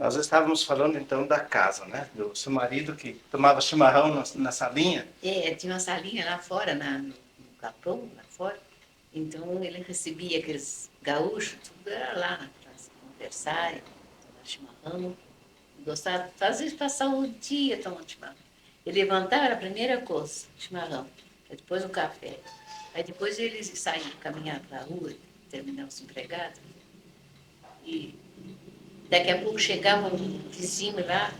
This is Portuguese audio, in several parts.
Nós estávamos falando então da casa, né? Do seu marido que tomava chimarrão na salinha. Tinha uma salinha lá fora, no capão, lá fora. Então ele recebia aqueles gaúchos, tudo era lá para conversar, tomar chimarrão. Gostava, às vezes passava o dia tomando chimarrão. Ele levantava, era a primeira coisa, chimarrão. Aí depois o café. Aí depois eles saíam caminhar para a rua, terminavam os empregados. E daqui a pouco chegava um vizinho lá,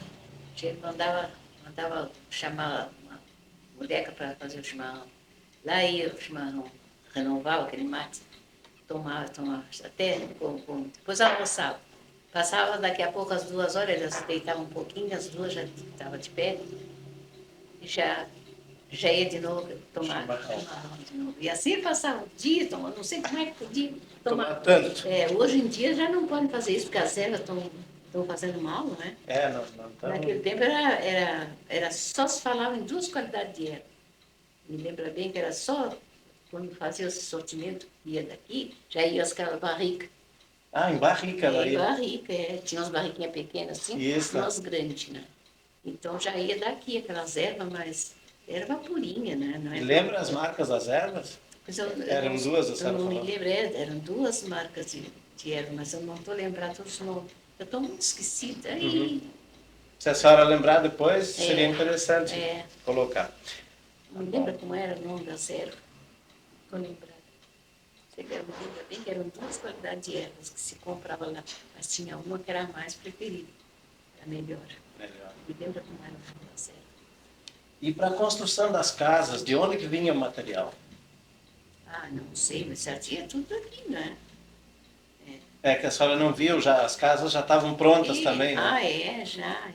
mandava chamar uma boneca para fazer o chimarrão. Lá ia o chimarrão, renovava aquele mate, tomava, até depois almoçava. Passava daqui a pouco as 2 horas, eles deitavam um pouquinho, as duas já estavam de pé, e já ia de novo tomar chimarrão de novo. E assim passava o dia, tomando, não sei como é que podia tomar. Tanto. Hoje em dia já não podem fazer isso, porque as ervas estão fazendo mal, não é? Não tão... Naquele tempo era só se falava em 2 qualidades de erva. Me lembra bem que era só quando fazia esse sortimento, ia daqui, já ia aquelas barricas. Em barrica ela ia? Em barrica, tinha umas barriquinhas pequenas assim, e umas grandes, né? Então já ia daqui aquelas ervas, mas erva purinha, né? Não é lembra as marcas das ervas? Eram duas, a senhora falou? Eu não me lembro, eram 2 marcas de erva, mas eu não estou lembrando os nomes. Eu estou muito esquecida. Se a senhora lembrar depois, seria interessante colocar. Não me lembro como era o nome das ervas. Estou lembrando. Me lembra bem que eram 2 qualidades de ervas que se comprava lá, mas tinha uma que era a mais preferida, era melhor. Me lembra como era o nome das ervas. E para a construção das casas, de onde que vinha o material? Não sei, mas já tinha tudo aqui, né? É que a senhora não viu, as casas já estavam prontas também, né? Já.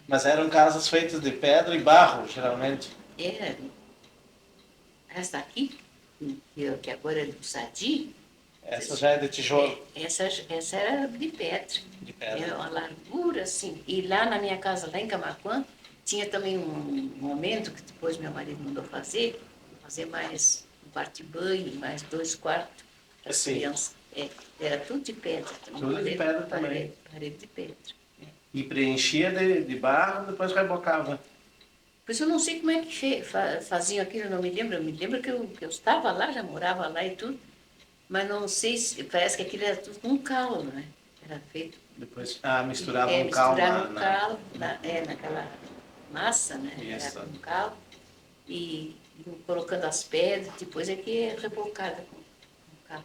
Mas eram casas feitas de pedra e barro, geralmente. Era. Essa aqui, que agora é do Sadi. Essa já é de tijolo. Essa era de pedra. Era uma largura, assim. E lá na minha casa, lá em Camaquã, tinha também um momento que depois meu marido mandou fazer mais um quarto de banho, mais 2 quartos para as crianças. Era tudo de pedra. Tudo de pedra também. Parede de pedra. E preenchia de barro, depois rebocava. Pois eu não sei como é que faziam aquilo, não me lembro. Eu me lembro que eu estava lá, já morava lá e tudo, mas não sei se, parece que aquilo era tudo com cal, né? Era feito. Depois misturava um cal naquela massa, né? Isso. Era com cal e colocando as pedras, depois é que é rebocada com cal.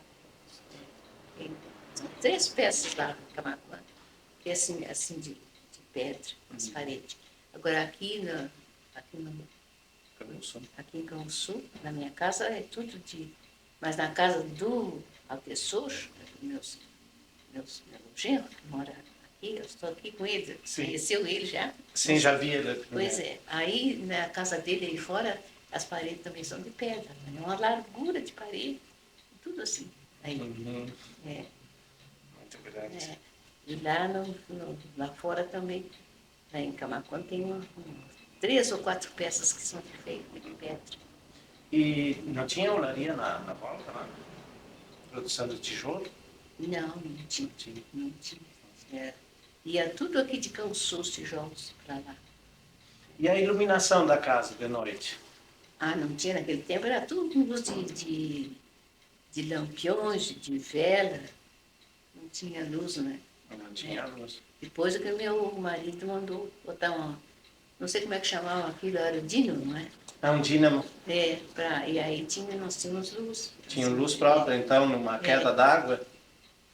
São 3 peças lá no Camaquã, que é assim de pedra, as paredes. Agora aqui em Canguçu, na minha casa, é tudo mas na casa do Altessocho, meu genro, que mora aqui, eu estou aqui com ele, conheceu ele já? Sim, já vi ele. Pois é, aí na casa dele aí fora, as paredes também são de pedra, é uma largura de parede, tudo assim. Aí, Muito grande. E lá fora também, lá em Camaquã, tem 3 ou 4 peças que são feitas de pedra. E não tinha olaria na volta, lá? Produção de tijolo? Não tinha. Ia tudo aqui de Canguçu, os tijolos para lá. E a iluminação da casa de noite? Não tinha naquele tempo, era tudo com luz de lampiões, de vela. Não tinha luz, né? Não tinha luz. Depois é que meu marido mandou botar não sei como é que chamavam aquilo, era o dínamo, não é? Um dínamo. E aí nós tínhamos luz. Tinha luz própria, então, numa queda d'água?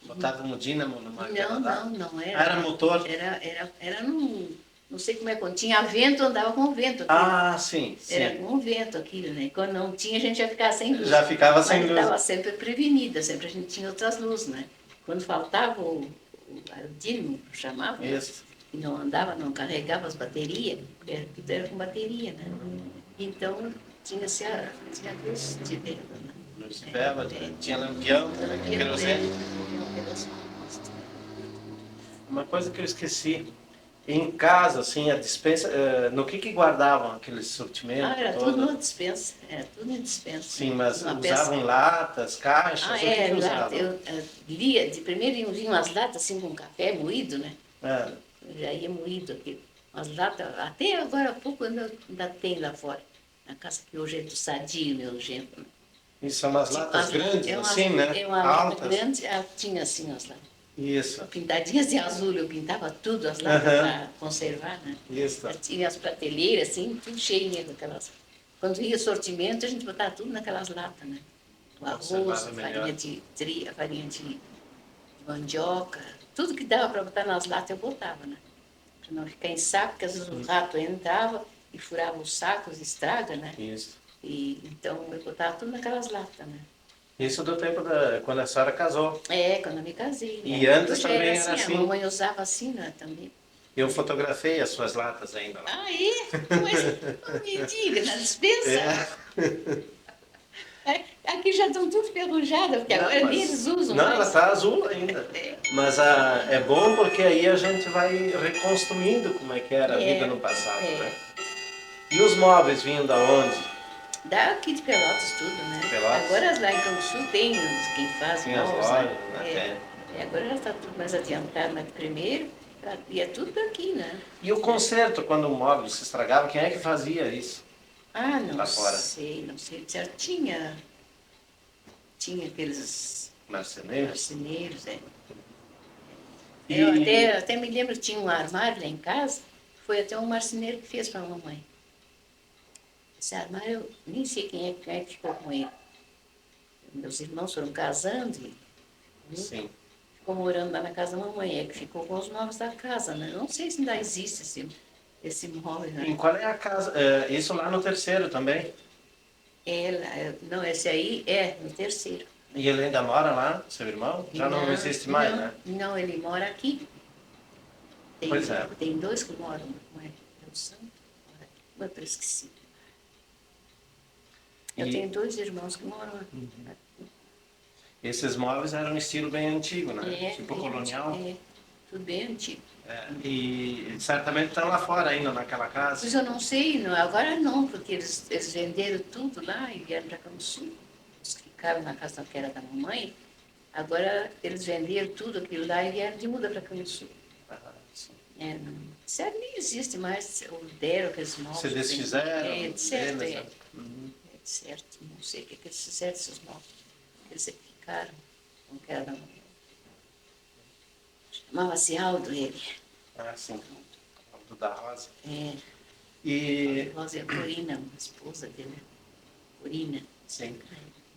Botavam um dínamo numa queda d'água? Não era. Era motor? Era não sei como é que tinha vento, andava com vento. Sim. Era com vento aquilo, né? Quando não tinha, a gente ia ficar sem luz. Já ficava sem luz. Estava sempre prevenida, sempre a gente tinha outras luzes, né? Quando faltava o dínamo, chamava, isso. E não andava, não carregava as baterias, porque tudo era com bateria, né? Então, tinha luz de vela, né? Luz de vela, tinha lampião, querosene. Uma coisa que eu esqueci, em casa, assim, a despensa, no que guardavam aqueles sortimentos? Era tudo na despensa, Sim, mas usavam latas, caixas, o que usavam? Eu lia, primeiro vinham as latas assim com café moído, né? já ia moído aquilo. As latas, até agora há pouco ainda tem lá fora. Na casa que hoje é do Sadio, meu genro. Né? E são umas latas grandes, É assim, né? É uma lata Altas. grande, tinha assim as latas. Isso. Pintadinhas de azul, eu pintava tudo, as latas para conservar, né? Isso. Tinha as prateleiras, assim, tudo cheio daquelas. Quando ia sortimento, a gente botava tudo naquelas latas, né? O arroz, a farinha de a farinha de mandioca, tudo que dava para botar nas latas eu botava, né? Para não ficar em saco, porque às vezes o rato entrava e furava os sacos, estraga, né? Isso. E, então eu botava tudo naquelas latas, né? Isso do tempo quando a senhora casou. É, quando eu me casei. E né? antes também era A assim. mamãe usava assim, né? Também. Eu fotografei as suas latas ainda lá. Ah, é? Mas não me diga, na despensa? Aqui já estão tudo ferrujadas, porque agora nem eles usam não, mais. ela está azul ainda. Mas é bom porque aí a gente vai reconstruindo como é que era a vida no passado, né? E os móveis vinham da onde? Daqui de Pelotas tudo, né? Pelotas? Agora lá em Canguçu tem quem faz Tem as móveis, lojas, né? Agora já está tudo mais adiantado, mas primeiro ia tudo daqui, né? E o conserto, quando o móvel se estragava, quem é que fazia isso? Ah, não Lá fora? não sei. Já tinha aqueles marceneiros, é. E... Eu até me lembro que tinha um armário lá em casa, foi até um marceneiro que fez para a mamãe. Esse armário, eu nem sei quem é que ficou com ele. Meus irmãos foram casando e Sim. ficou morando lá na casa da mamãe, é que ficou com os móveis da casa, né? Não sei se ainda existe esse móvel, né? Em qual é a casa? Isso lá no terceiro também? Não, esse aí é no terceiro. E ele ainda mora lá, seu irmão? Já não existe mais, não, né? Não, ele mora aqui. Pois é. Tem dois que moram, não é? É o Santo? Eu esqueci. Eu tenho dois irmãos que moram aqui. Esses móveis eram um estilo bem antigo, né? Tipo colonial. Tudo bem antigo. E certamente estão lá fora ainda, naquela casa. Pois eu não sei, não, agora não, porque eles venderam tudo lá e vieram para Canguçu. Eles ficaram na casa que era da mamãe. Agora eles venderam tudo aquilo lá e vieram de muda para Canguçu. Sério, nem existe mais, ou deram aqueles móveis. Se desfizeram? Certo. Certo, não sei o que eles fizeram esses móveis. Eles ficaram, não quero não. Chamava-se Aldo ele. Ah, sim. Aldo da Rosa. E... A Rosa é a Corina, a esposa dele. Corina. Sim.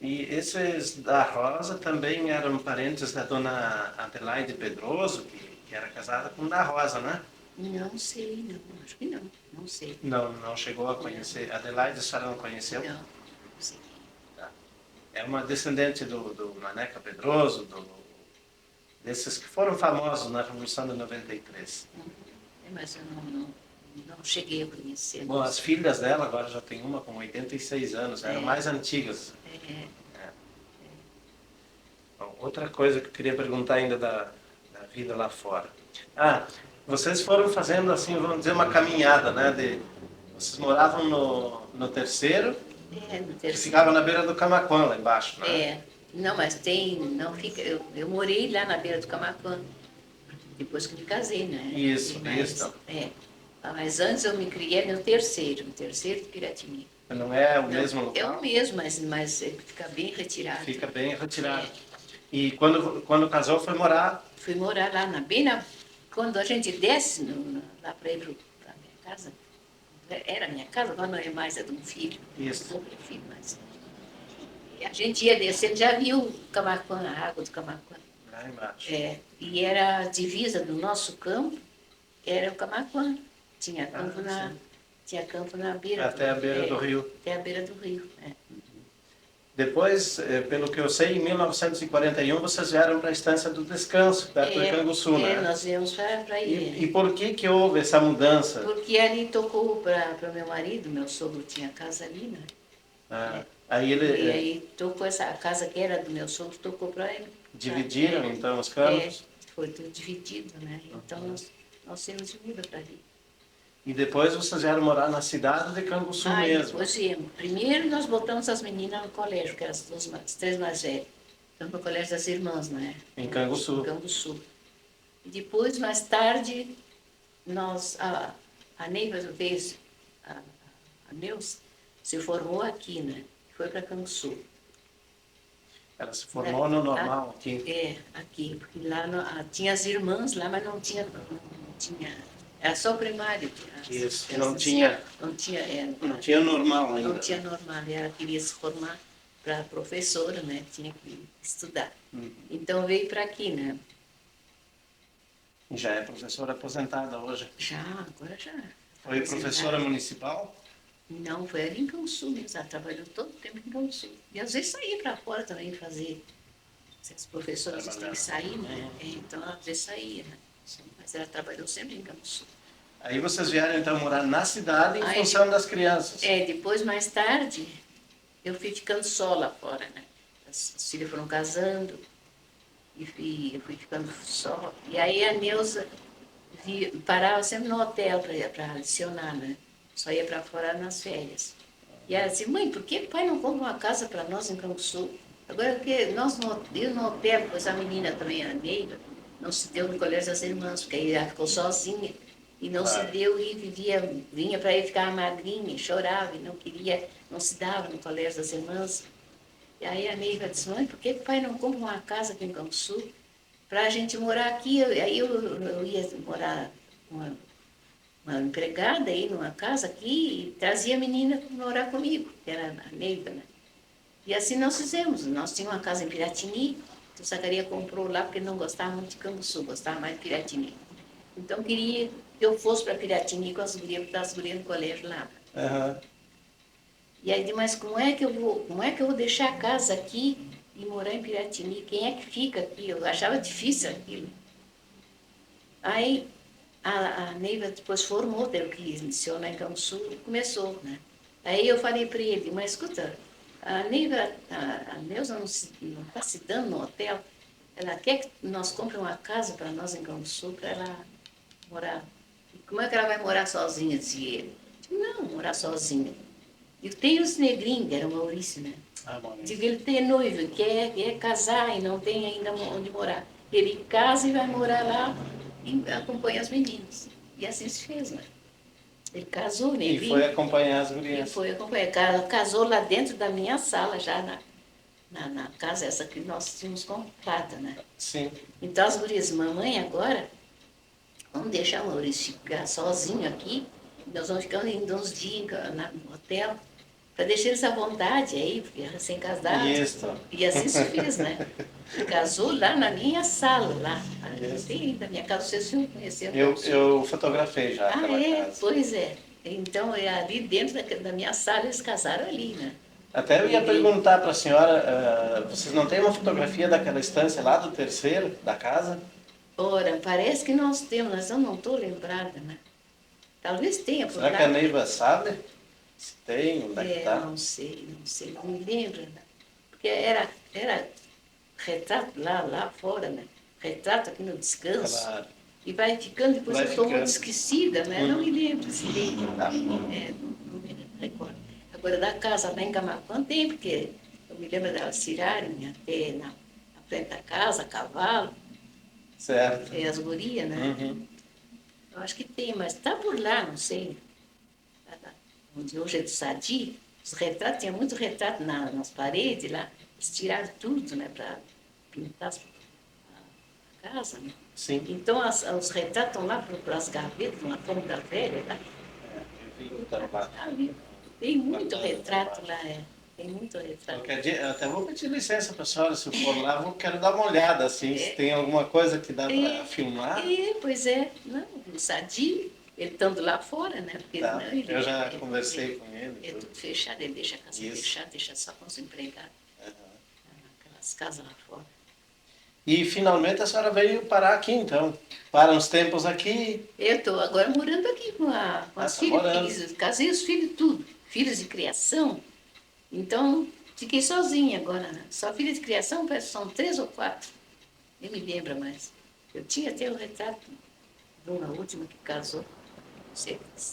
E esses da Rosa também eram parentes da dona Adelaide Pedroso, que era casada com o da Rosa, né? Não sei, não. Acho que não. Não sei. Não chegou a conhecer. Adelaide a senhora não conheceu? Não sei. Tá. É uma descendente do Maneca Pedroso, desses que foram famosos na Revolução de 93. Mas eu não cheguei a conhecer. Bom, as filhas dela agora já tem uma com 86 anos, eram mais antigas. Bom, outra coisa que eu queria perguntar ainda da vida lá fora. Vocês foram fazendo assim, vamos dizer, uma caminhada, né? Vocês moravam no terceiro, no terceiro. Que ficava na beira do Camaquã, lá embaixo, né? Não, mas não fica, eu morei lá na beira do Camaquã, depois que me casei, né? Isso. Mas antes eu me criei no terceiro de Piratininga. Não é o mesmo local? É o mesmo, mas fica bem retirado. Fica bem retirado. E quando casou foi morar? Fui morar lá quando a gente desce lá para ir para minha casa, era minha casa, agora não é mais, é de um filho. Isso. Não é filho, mas... E a gente ia descendo, já viu o Camaquã, a água do Camaquã. Lá embaixo. E era a divisa do nosso campo, era o Camaquã. Tinha campo na beira. Até a beira do rio. Até a beira do rio, Depois, pelo que eu sei, em 1941 vocês vieram para a Estância do Descanso, perto de Canguçu, né? Nós viemos para aí. E por que houve essa mudança? Porque ali tocou para meu marido, meu sogro tinha casa ali, né? Aí ele... E aí tocou a casa que era do meu sogro, tocou para ele. Dividiram então os campos? Foi tudo dividido, né? Então nós temos de muda para ali. E depois vocês vieram morar na cidade de Canguçu mesmo? Depois viemos. Primeiro nós botamos as meninas no colégio, que eram as três mais velhas. Então, no colégio das irmãs, né? Em Canguçu. Em Canguçu. E depois, mais tarde, a Neiva fez, a Neuza se formou aqui, né? Foi para Canguçu. Ela se formou no normal aqui. Aqui, porque lá tinha as irmãs lá, mas não tinha, era só primário. Isso, não tinha normal ainda. Não tinha normal, ela queria se formar para professora, né? Tinha que estudar. Então veio para aqui, né? Já é professora aposentada hoje? Já, agora já. Foi professora municipal? Não, foi ali em Canguçu mesmo. Ela trabalhou todo o tempo em Canguçu. E às vezes saía para fora também fazer. As professoras têm que sair, né? Então ela às vezes saía, né? Mas ela trabalhou sempre em Canguçu. Aí vocês vieram então morar na cidade em função das crianças? Depois, mais tarde, eu fui ficando só lá fora, né? Os filhos foram casando e eu fui ficando só. E aí a Neuza parava sempre no hotel para adicionar, né? Só ia para fora nas férias. E ela disse, mãe, por que o pai não compra uma casa para nós em Canguçu? Agora, porque eu no hotel, depois a menina também, a Neiva, não se deu no colégio das irmãs, porque aí ela ficou sozinha. E não se deu e vinha para ir ficar magrinha, chorava e não queria, não se dava no colégio das irmãs. E aí a Neiva disse, mãe, por que o pai não compra uma casa aqui em Canguçu para a gente morar aqui? Aí eu ia morar com uma empregada aí numa casa aqui e trazia a menina para morar comigo, que era a Neiva, né? E assim nós fizemos. Nós tínhamos uma casa em Piratini, o Zacaria comprou lá porque não gostava muito de Canguçu, gostava mais de Piratini. Então queria que eu fosse para Piratini com as gurias, porque as gurias no colégio lá. E aí, mas como é que eu vou deixar a casa aqui e morar em Piratini? Quem é que fica aqui? Eu achava difícil aquilo. Aí a Neiva depois formou, teve que iniciar lá em Canguçu e começou, né? Aí eu falei para ele, mas escuta, a Neiva, a Neuza não está se dando no hotel, ela quer que nós compremos uma casa para nós em Canguçu, para ela morar. E como é que ela vai morar sozinha, dizia ele. Eu digo, não, morar sozinha. E tem os negrinhos, que era o Maurício, né? Digo, ele tem noivo, quer casar e não tem ainda onde morar. Ele casa e vai morar lá e acompanha as meninas. E assim se fez, né? Ele casou, né? E foi acompanhar as gurias. E foi acompanhar. Casou lá dentro da minha sala, já na casa essa que nós tínhamos comprada, né? Sim. Então as gurias, mamãe, agora, vamos deixar o Maurício ficar sozinho aqui. Nós vamos ficar indo uns dias no hotel, para deixar eles à vontade aí, porque era recém-casado. E assim se fez, né? Casou lá na minha sala, lá. Tem da minha casa, vocês não conheceram. Eu fotografei já aquela casa. Pois é. Então, ali dentro da minha sala, eles casaram ali, né? Até eu ia perguntar para a senhora, vocês não têm uma fotografia daquela estância lá do terceiro, da casa? Ora, parece que nós temos, mas eu não estou lembrada, né? Talvez tenha por lá. Será que a Neiva sabe? Se tem, onde é que está? Não sei, não me lembro, né? Porque era retrato lá fora, né? Retrato aqui no descanso. Claro. E vai ficando, depois eu estou muito esquecida, né? Não me lembro se tem. Não me recordo. Agora, da casa lá em Camaquã tem, porque eu me lembro delas tirarem até na frente da casa, a cavalo. Certo. E as gurias, né? Eu acho que tem, mas está por lá, não sei. Onde hoje é do Sadi, os retratos, tinha muito retrato nas paredes lá. Eles tiraram tudo, né? Para pintar a casa, né? Sim. Então, os retratos estão lá pelas gavetas, na cômoda velha, lá. Tem muito retrato lá, Tem muito retrato. Qualquer dia, até vou pedir licença para a senhora, se eu for lá, quero dar uma olhada, assim, se tem alguma coisa que dá para filmar. Pois é. Não, o Sadi, ele estando lá fora, né? Porque, não, eu já conversei com ele. É tudo fechado, ele deixa a casa fechada, deixa só com os empregados. Aquelas casas lá fora. E finalmente a senhora veio parar aqui, então. Para uns tempos aqui. Eu estou agora morando aqui com as filhas. Casei os filhos tudo. Filhos de criação. Então, fiquei sozinha agora, né? Só filha de criação, parece que são 3 ou 4. Nem me lembro mais. Eu tinha até o retrato de uma última que casou.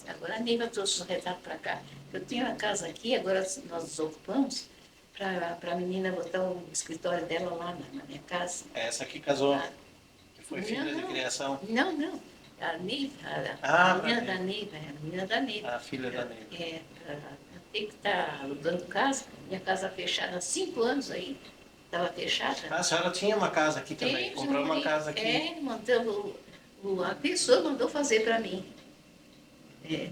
Agora a Neiva trouxe o retrato para cá. Eu tinha uma casa aqui, agora nós desocupamos para a menina botar o escritório dela lá na minha casa. Essa que casou, que foi filha de criação? Não. A Neiva, Ah, a menina pra da Neiva, a menina da Neiva. a filha da Neiva. Ela tem que estar alugando casa, minha casa fechada há 5 anos aí, estava fechada. Ah, a senhora tinha uma casa aqui também, comprou uma casa aqui. A pessoa mandou fazer para mim. É,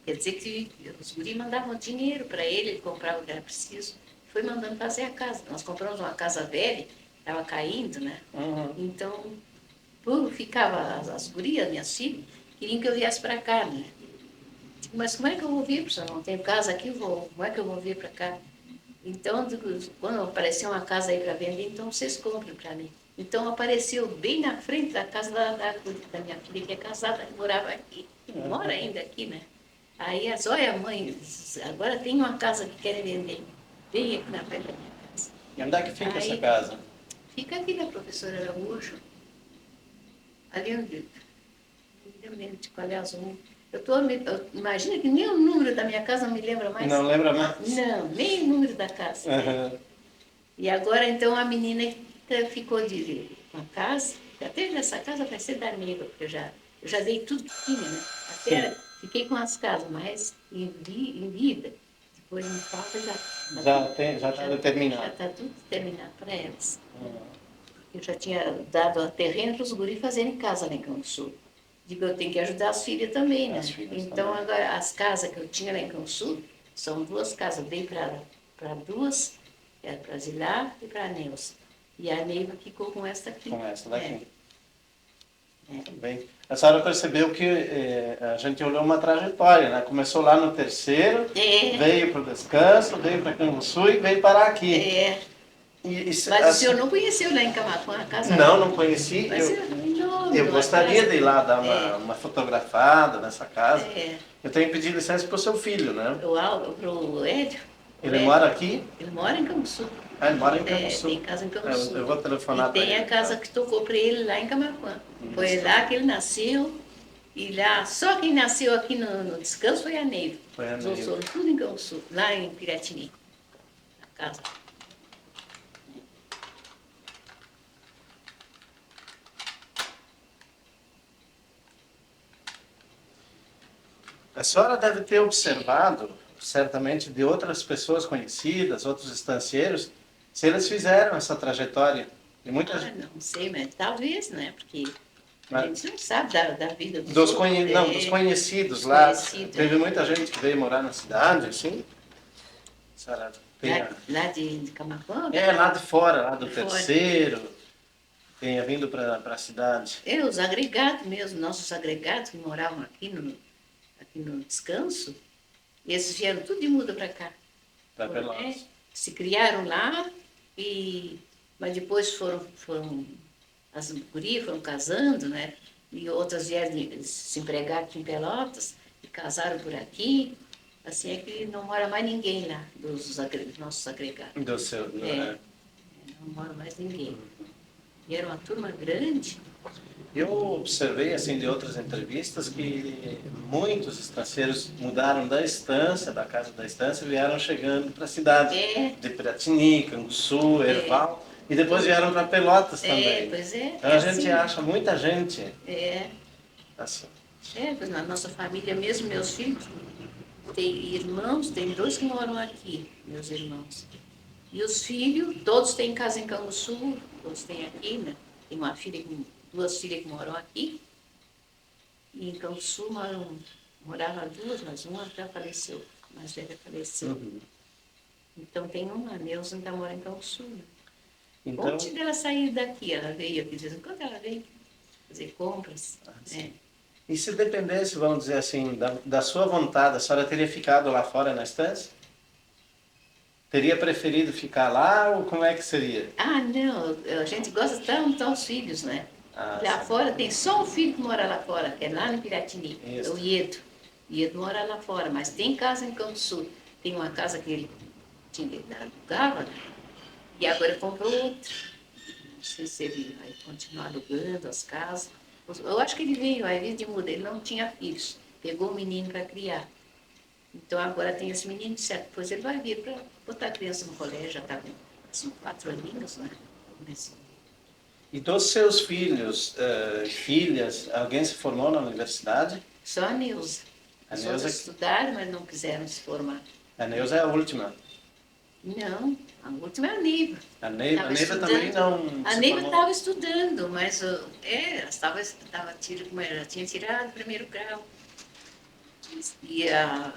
quer dizer que os guris mandavam dinheiro para ele comprava o que era preciso. Foi mandando fazer a casa. Nós compramos uma casa velha, estava caindo, né? Uhum. Então, ficava as gurias, minhas filhas, queriam que eu viesse para cá, né? Digo, mas como é que eu vou vir? Se eu não tenho casa aqui, como é que eu vou vir para cá? Então, quando apareceu uma casa aí para vender, então vocês comprem para mim. Então apareceu bem na frente da casa da minha filha, que é casada, que morava aqui. Mora ainda aqui, né? Aí as, olha, mãe, agora tem uma casa que querem vender. Bem aqui na frente da minha casa. E onde é que fica essa Aí, casa? fica aqui na Professora Araújo. Ali onde. Não me lembro de qual é azul. Imagina que nem o número da minha casa não me lembra mais. Não lembra mais? Não, nem o número da casa. Uhum. E agora, então, a menina ficou com a casa, até nessa casa vai ser da Neiva, porque eu já dei tudo que tinha, né? Até fiquei com as casas, mas em vida, depois me falta Já está determinado. Já está tudo determinado para elas. Eu já tinha dado a terreno para os guris fazerem casa lá em Campo Sul. Digo, eu tenho que ajudar as filhas também, né? Então, também. agora, as casas que eu tinha lá em Campo Sul, são 2 casas, eu dei para 2, para a Zilá e para a Neuza. E a Neiva ficou com esta aqui. Com essa daqui. É. Bem, a senhora percebeu que a gente olhou uma trajetória, né? Começou lá no terceiro, veio para o descanso, veio para Canguçu e veio parar aqui. Mas o senhor não conheceu lá em Camaquã a casa? Não conheci. Eu gostaria de ir lá dar uma fotografada nessa casa. Eu tenho que pedir licença para o seu filho, né? Para o Édio. Ele mora aqui? Ele mora em Cambuçu. Ele mora em Cambuçu. Tem casa em Cambuçu. Eu vou telefonar para ele. E tem a casa que tocou para ele lá em Camaquã. Foi lá que ele nasceu. E lá, só quem nasceu aqui no descanso foi a Neiva. Os outros foram tudo em Cambuçu, lá em Piratini. A casa. A senhora deve ter observado, certamente, de outras pessoas conhecidas, outros estancieiros, se eles fizeram essa trajetória. E muita gente... Não sei, mas talvez, né? Porque a gente não sabe da vida dos conhecidos lá. Teve muita gente que veio morar na cidade, assim? Lá de Camaquã? Lá de fora, lá do terceiro. Tenha vindo para a cidade. Os agregados mesmo, nossos agregados que moravam aqui no descanso, eles vieram tudo de muda para cá. Para Pelotas. Se criaram lá, mas depois as gurias foram casando, né? E outras vieram se empregar aqui em Pelotas e casaram por aqui. Assim é que não mora mais ninguém lá, dos nossos agregados. Não mora mais ninguém. E era uma turma grande. Eu observei, assim, de outras entrevistas, que muitos estancieiros mudaram da estância, da casa da estância, e vieram chegando para a cidade. De Piratini, Canguçu, Erval, e depois vieram para Pelotas também. Pois é. Então a gente acha muita gente. Assim. Na nossa família mesmo, meus filhos, tem irmãos, tem 2 que moram aqui, meus irmãos. E os filhos, todos têm casa em Canguçu, todos têm aqui, né? Tem uma filha, 2 filhas que moram aqui. E em Canguçu moravam 2, mas uma já faleceu, a mais velha faleceu. Então tem uma, a Neuza ainda mora em Canguçu. Né? Então, antes dela sair daqui, ela veio aqui, de vez em quando ela vem fazer compras. E se dependesse, vamos dizer assim, da sua vontade, a senhora teria ficado lá fora na estância? Teria preferido ficar lá ou como é que seria? Não, a gente gosta tanto dos filhos, né? Lá fora tem só um filho que mora lá fora, que é lá no Piratini, é o Iedo. Iedo mora lá fora, mas tem casa em Campo Sul. Tem uma casa que ele alugava, né? E agora ele comprou outra. Não sei se ele vai continuar alugando as casas. Eu acho que ele vai vir de muda, ele não tinha filhos. Pegou um menino para criar. Então agora tem esse menino, certo? Depois ele vai vir para botar a criança no colégio, já está com 4 aninhos, né? E dos seus filhos, filhas, alguém se formou na universidade? Só a Neuza. A As Neuza, outras estudaram, mas não quiseram se formar. a Neuza é a última. Não, a última é a Neiva. A Neiva, Tava também não A se Neiva formou. estava estudando, mas ela como ela já tinha tirado o primeiro grau. Ia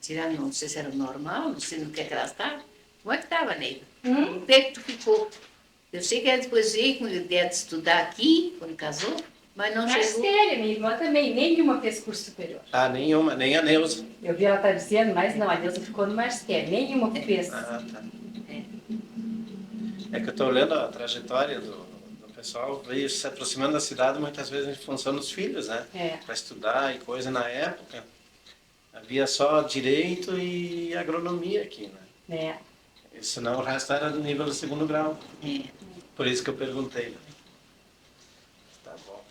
tirar, não sei se era normal, não sei no que ela estava. Como é que estava, Neiva? O que é que tu ficou? Eu sei que ela depois veio com a ideia de estudar aqui, quando casou, mas não chegou. Magistério, minha irmã também, nenhuma fez curso superior. Ah, nenhuma, nem a Neuza. Eu vi ela tá dizendo, mas não, a Neuza ficou no magistério, nenhuma fez. Ah, tá. É que eu estou olhando a trajetória do pessoal, veio se aproximando da cidade muitas vezes em função dos filhos, né? É. Para estudar e coisa. Na época, havia só direito e agronomia aqui, né? É. Senão o resto era do nível do segundo grau. É. Por isso que eu perguntei. Tá bom.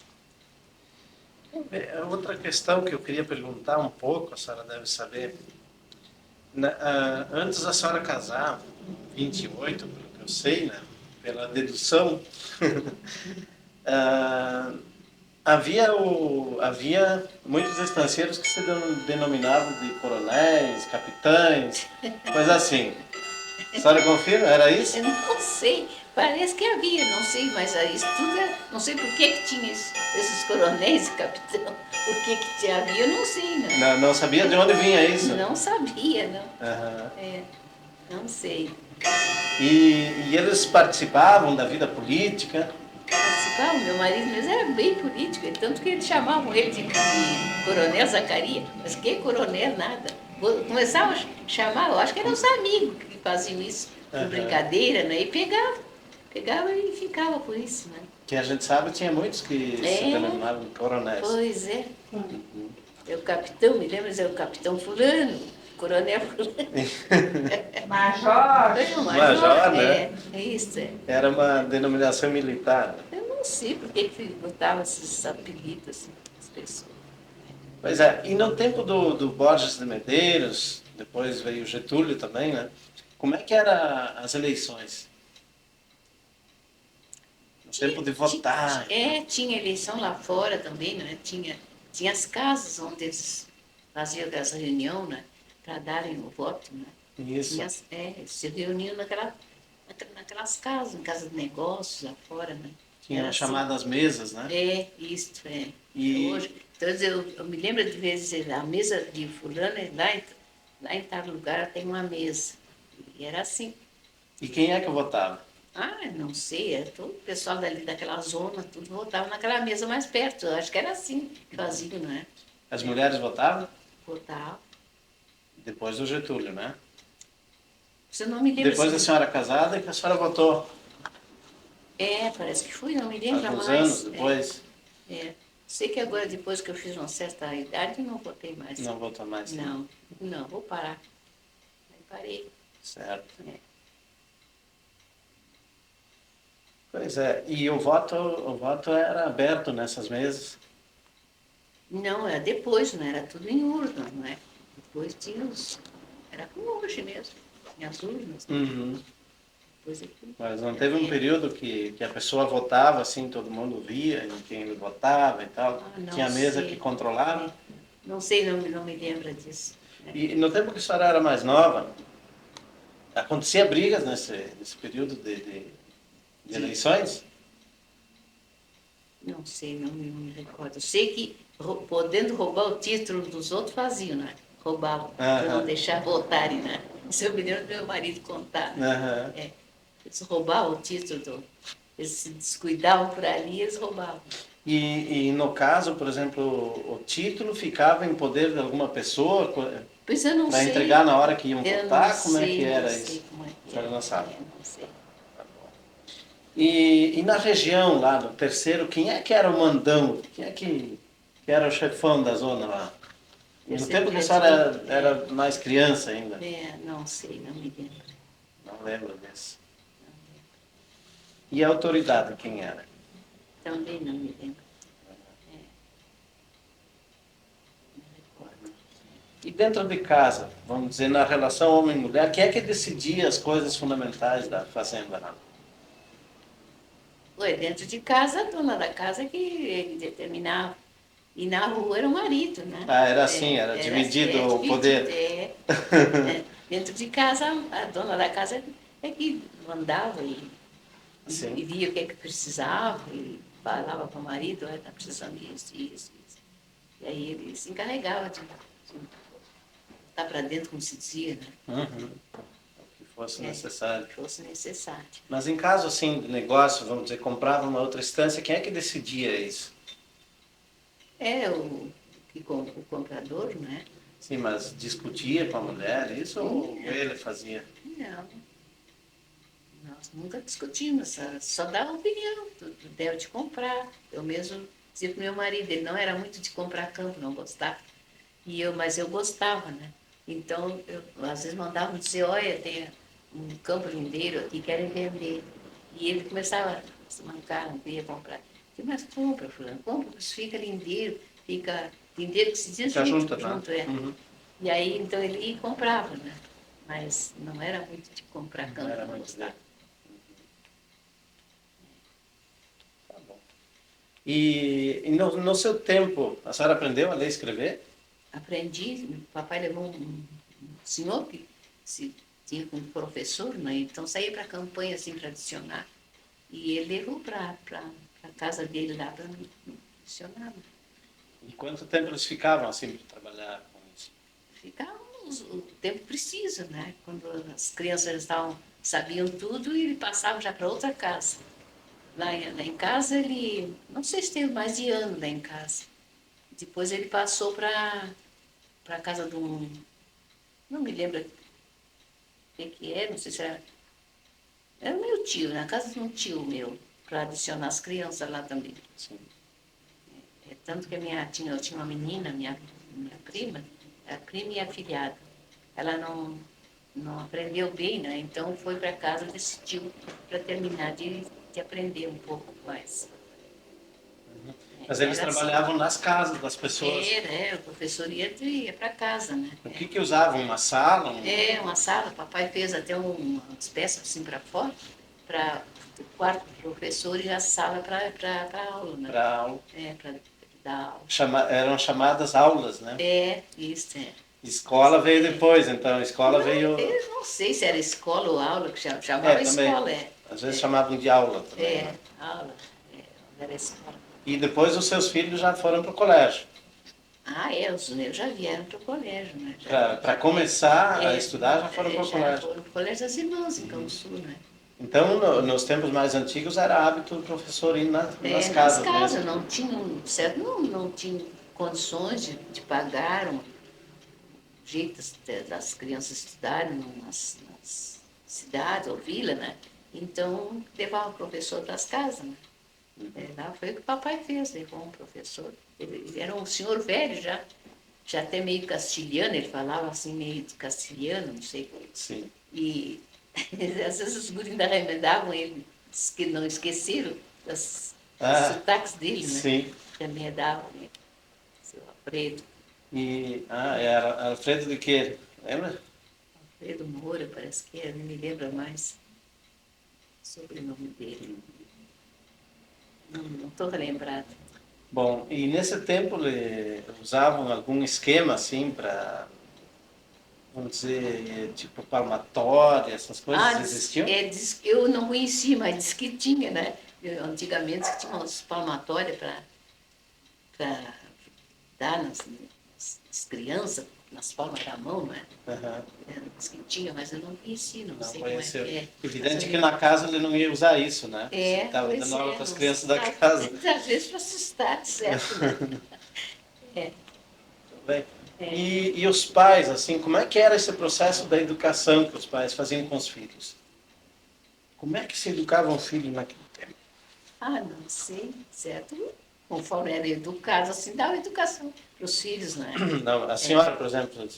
Outra questão que eu queria perguntar um pouco, a senhora deve saber. Antes da senhora casar, 28, pelo que eu sei, né? Pela dedução, havia muitos estancieiros que se denominavam de coronéis, capitães, coisa assim. A senhora confirma? Era isso? Eu não sei, parece que havia, não sei, mas isso tudo, não sei por que tinha esses coronéis e capitão, por que havia, eu não sei, não. Não sabia de onde vinha isso? Não sabia, não. Aham. Não sei. E eles participavam da vida política? Participavam, meu marido mesmo era bem político, tanto que eles chamavam ele de Coronel Zacarias, mas que coronel, nada. Começavam a chamar, eu acho que eram os amigos que faziam isso, por brincadeira, né? E pegava e ficava por isso, né? Que a gente sabe, tinha muitos que se denominavam coronéis. Pois é. É o capitão, me lembra, é o capitão fulano, coronel fulano. Major. Major, né? É isso, é. Era uma denominação militar. Eu não sei por que botavam esses apelidos assim, as pessoas. Pois é, e no tempo do Borges de Medeiros, depois veio Getúlio também, né? Como é que eram as eleições? No tempo de votar. Tinha eleição lá fora também, né? Tinha as casas onde eles faziam essa reunião, né? Para darem o voto, né? Isso. Eles se reuniam naquelas casas, em casa de negócios lá fora, né? Tinha Era chamadas mesas, né? Isso, é. E- Hoje, então, eu me lembro de vezes, a mesa de fulano, lá em tal lugar tem uma mesa. E era assim. E quem é que votava? Não sei, todo o pessoal dali daquela zona, tudo votava naquela mesa mais perto. Eu acho que era assim que faziam, não é? As mulheres votavam? Votava. Depois do Getúlio, né? Se eu não me lembro. Depois da assim, senhora casada, que a senhora votou. parece que foi, não me lembro Alguns mais. anos depois. Sei que agora, depois que eu fiz uma certa idade, eu não votei mais. Não votou mais. Não, vou parar. Aí parei. Certo. É. Pois é, e o voto era aberto nessas mesas. Não, era depois, não era tudo em urna, não é? Depois tinha os. Era como hoje mesmo, tinha as urnas. Né? Uhum. Depois aqui. Mas não teve um período que a pessoa votava, assim, todo mundo via em quem ele votava e tal? Não Tinha a mesa sei. que controlava? Não sei, não me lembra disso. Né? E no tempo que a senhora era mais nova, acontecia brigas nesse período de eleições? Não sei, não me recordo. Eu sei que podendo roubar o título dos outros faziam, né? Roubavam, para não deixar votarem, né? Isso eu me lembro do meu marido contar. Né? Aham. Eles roubavam o título, eles se descuidavam por ali, eles roubavam. E no caso, por exemplo, o título ficava em poder de alguma pessoa Pois eu não para sei. entregar na hora que iam Eu votar? não Como é sei, que era não sei isso? como é A que senhora era. não sabe. Não sei. Tá bom. E na região lá, no terceiro, quem é que era o mandão? Quem é que era o chefão da zona lá? No Terceiro tempo que a diretor, senhora era mais criança ainda. Não sei, não me lembro. Não lembro disso. E a autoridade, quem era? Também não me lembro. Não recordo. E dentro de casa, vamos dizer, na relação homem-mulher, quem é que decidia as coisas fundamentais da fazenda lá? Ué, dentro de casa, a dona da casa que ele determinava. E na rua era o marido, né? Ah, era assim, era dividido o poder. Dentro de casa, a dona da casa é que mandava e Sim. via o que é que precisava e falava para o marido, está precisando disso, isso, isso. E aí ele se encarregava de estar para dentro, como se dizia, né? Uhum. O que fosse necessário. Que fosse necessário. Mas em caso assim de negócio, vamos dizer, comprava uma outra instância, quem é que decidia isso? O comprador, né? Sim, mas discutia com a mulher isso ou ele fazia? Não, nós nunca discutimos, só dava opinião, deve de comprar. Eu mesmo dizia para o meu marido, ele não era muito de comprar campo, não gostava. Mas eu gostava, né? Então, eu às vezes mandava dizer, olha, tem um campo lindeiro aqui, querem vender. E ele começava a se mancar, não queria comprar. Eu disse, mas compra, fulano, compra, isso fica lindeiro que se diz Fica junto, né? junto, é. Uhum. E aí, então, ele ia e comprava, né? Mas não era muito de comprar campo, Era não muito gostava. Tá bom. E no seu tempo, a senhora aprendeu a ler e escrever? Aprendi, o papai levou um senhor que se tinha como professor, né? Então saía para campanha assim tradicional e ele levou para a casa dele lá para funcionar. E quanto tempo eles ficavam assim para trabalhar com isso? Ficávamos o tempo preciso, né? Quando as crianças sabiam tudo e ele passava já para outra casa. Lá em casa ele, não sei se teve mais de ano lá em casa. Depois ele passou para a casa de um, não me lembro o que é, não sei se era o meu tio, na casa de um tio meu, para adicionar as crianças lá também. Sim. Tanto que eu tinha uma menina, minha prima, a prima e a filhada. Ela não aprendeu bem, né? Então foi para casa desse tio para terminar de aprender um pouco mais. Mas eles Era trabalhavam nas casas das pessoas. o professor ia para casa, né? O que usavam? Uma sala? Uma sala, papai fez até umas peças assim para fora, para o quarto do professor e a sala para aula, né? Para aula. Para dar aula. Eram chamadas aulas, né? Isso, Escola veio depois, então a escola veio... Eu não sei se era escola ou aula, que chamava também. escola, Às vezes chamavam de aula também. Né? Aula, era escola. E depois os seus filhos já foram para o colégio. Os meus já vieram para o colégio, né? Para começar a estudar, já foram para o colégio. Já foram para o colégio das irmãs, em Campo Sul, né? Então, nos tempos mais antigos, era hábito do professor ir nas casas. Nas casas, não tinham, certo? Não tinham condições de pagar um jeito das crianças estudarem nas cidades ou vila, né? Então, levava o professor para as casas, né? Lá foi o que o papai fez, levou um professor. Ele era um senhor velho já até meio castilhano, ele falava assim meio de castilhano, não sei. Sim. E às vezes os guris ainda remendavam ele, que não esqueceram dos sotaques dele, né? Sim. Remendavam ele, seu Alfredo. Era Alfredo de quê? Lembra? Alfredo Moura, parece que era, não me lembro mais sobre o nome dele. Não estou lembrada. Bom, e nesse tempo usavam algum esquema assim para, vamos dizer, tipo palmatória, essas coisas existiam? Eu não conhecia, mas diz que tinha, né? Antigamente tinha umas palmatórias para dar nas crianças, nas palmas da mão, né? Diz que tinha, mas eu não conhecia, não sei conheceu. Como é que é. Evidente que na casa ele não ia usar isso, né? Estava dando aula para as crianças da casa. Às vezes para assustar, certo? Né? Bem. E os pais, assim, como é que era esse processo da educação que os pais faziam com os filhos? Como é que se educava um filho naquele tempo? Não sei, certo? Conforme era educado, assim, dava educação para os filhos, né? Não, a senhora, por exemplo,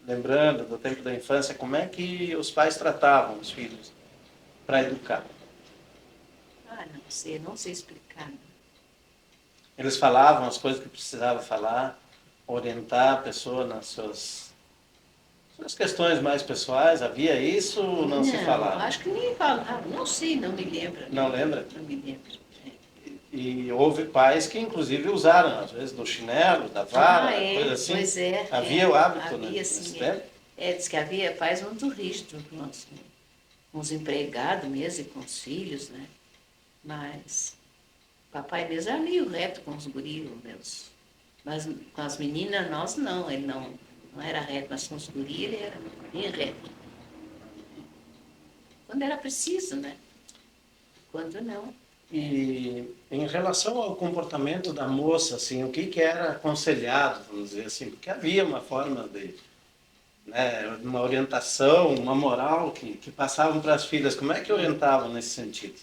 lembrando do tempo da infância, como é que os pais tratavam os filhos para educar? Não sei explicar. Eles falavam as coisas que precisavam falar, orientar a pessoa nas suas questões mais pessoais, havia isso ou não se falava? Acho que nem falava, não sei, não me lembro. Não lembra? Não me lembro. E houve pais que, inclusive, usaram, às vezes, do chinelo, da vara, coisa assim. Pois é. Havia o hábito, né, Havia, nesse sim. tempo? Diz que havia pais muito rígidos com os empregados mesmo e com os filhos, né? Mas papai mesmo era meio reto com os guris, meus. Mas com as meninas, nós não. Ele não era reto, mas com os guris ele era bem reto. Quando era preciso, né? Quando não. E em relação ao comportamento da moça, assim, o que era aconselhado, vamos dizer assim, porque havia uma forma de, né, uma orientação, uma moral que passavam para as filhas. Como é que orientavam nesse sentido?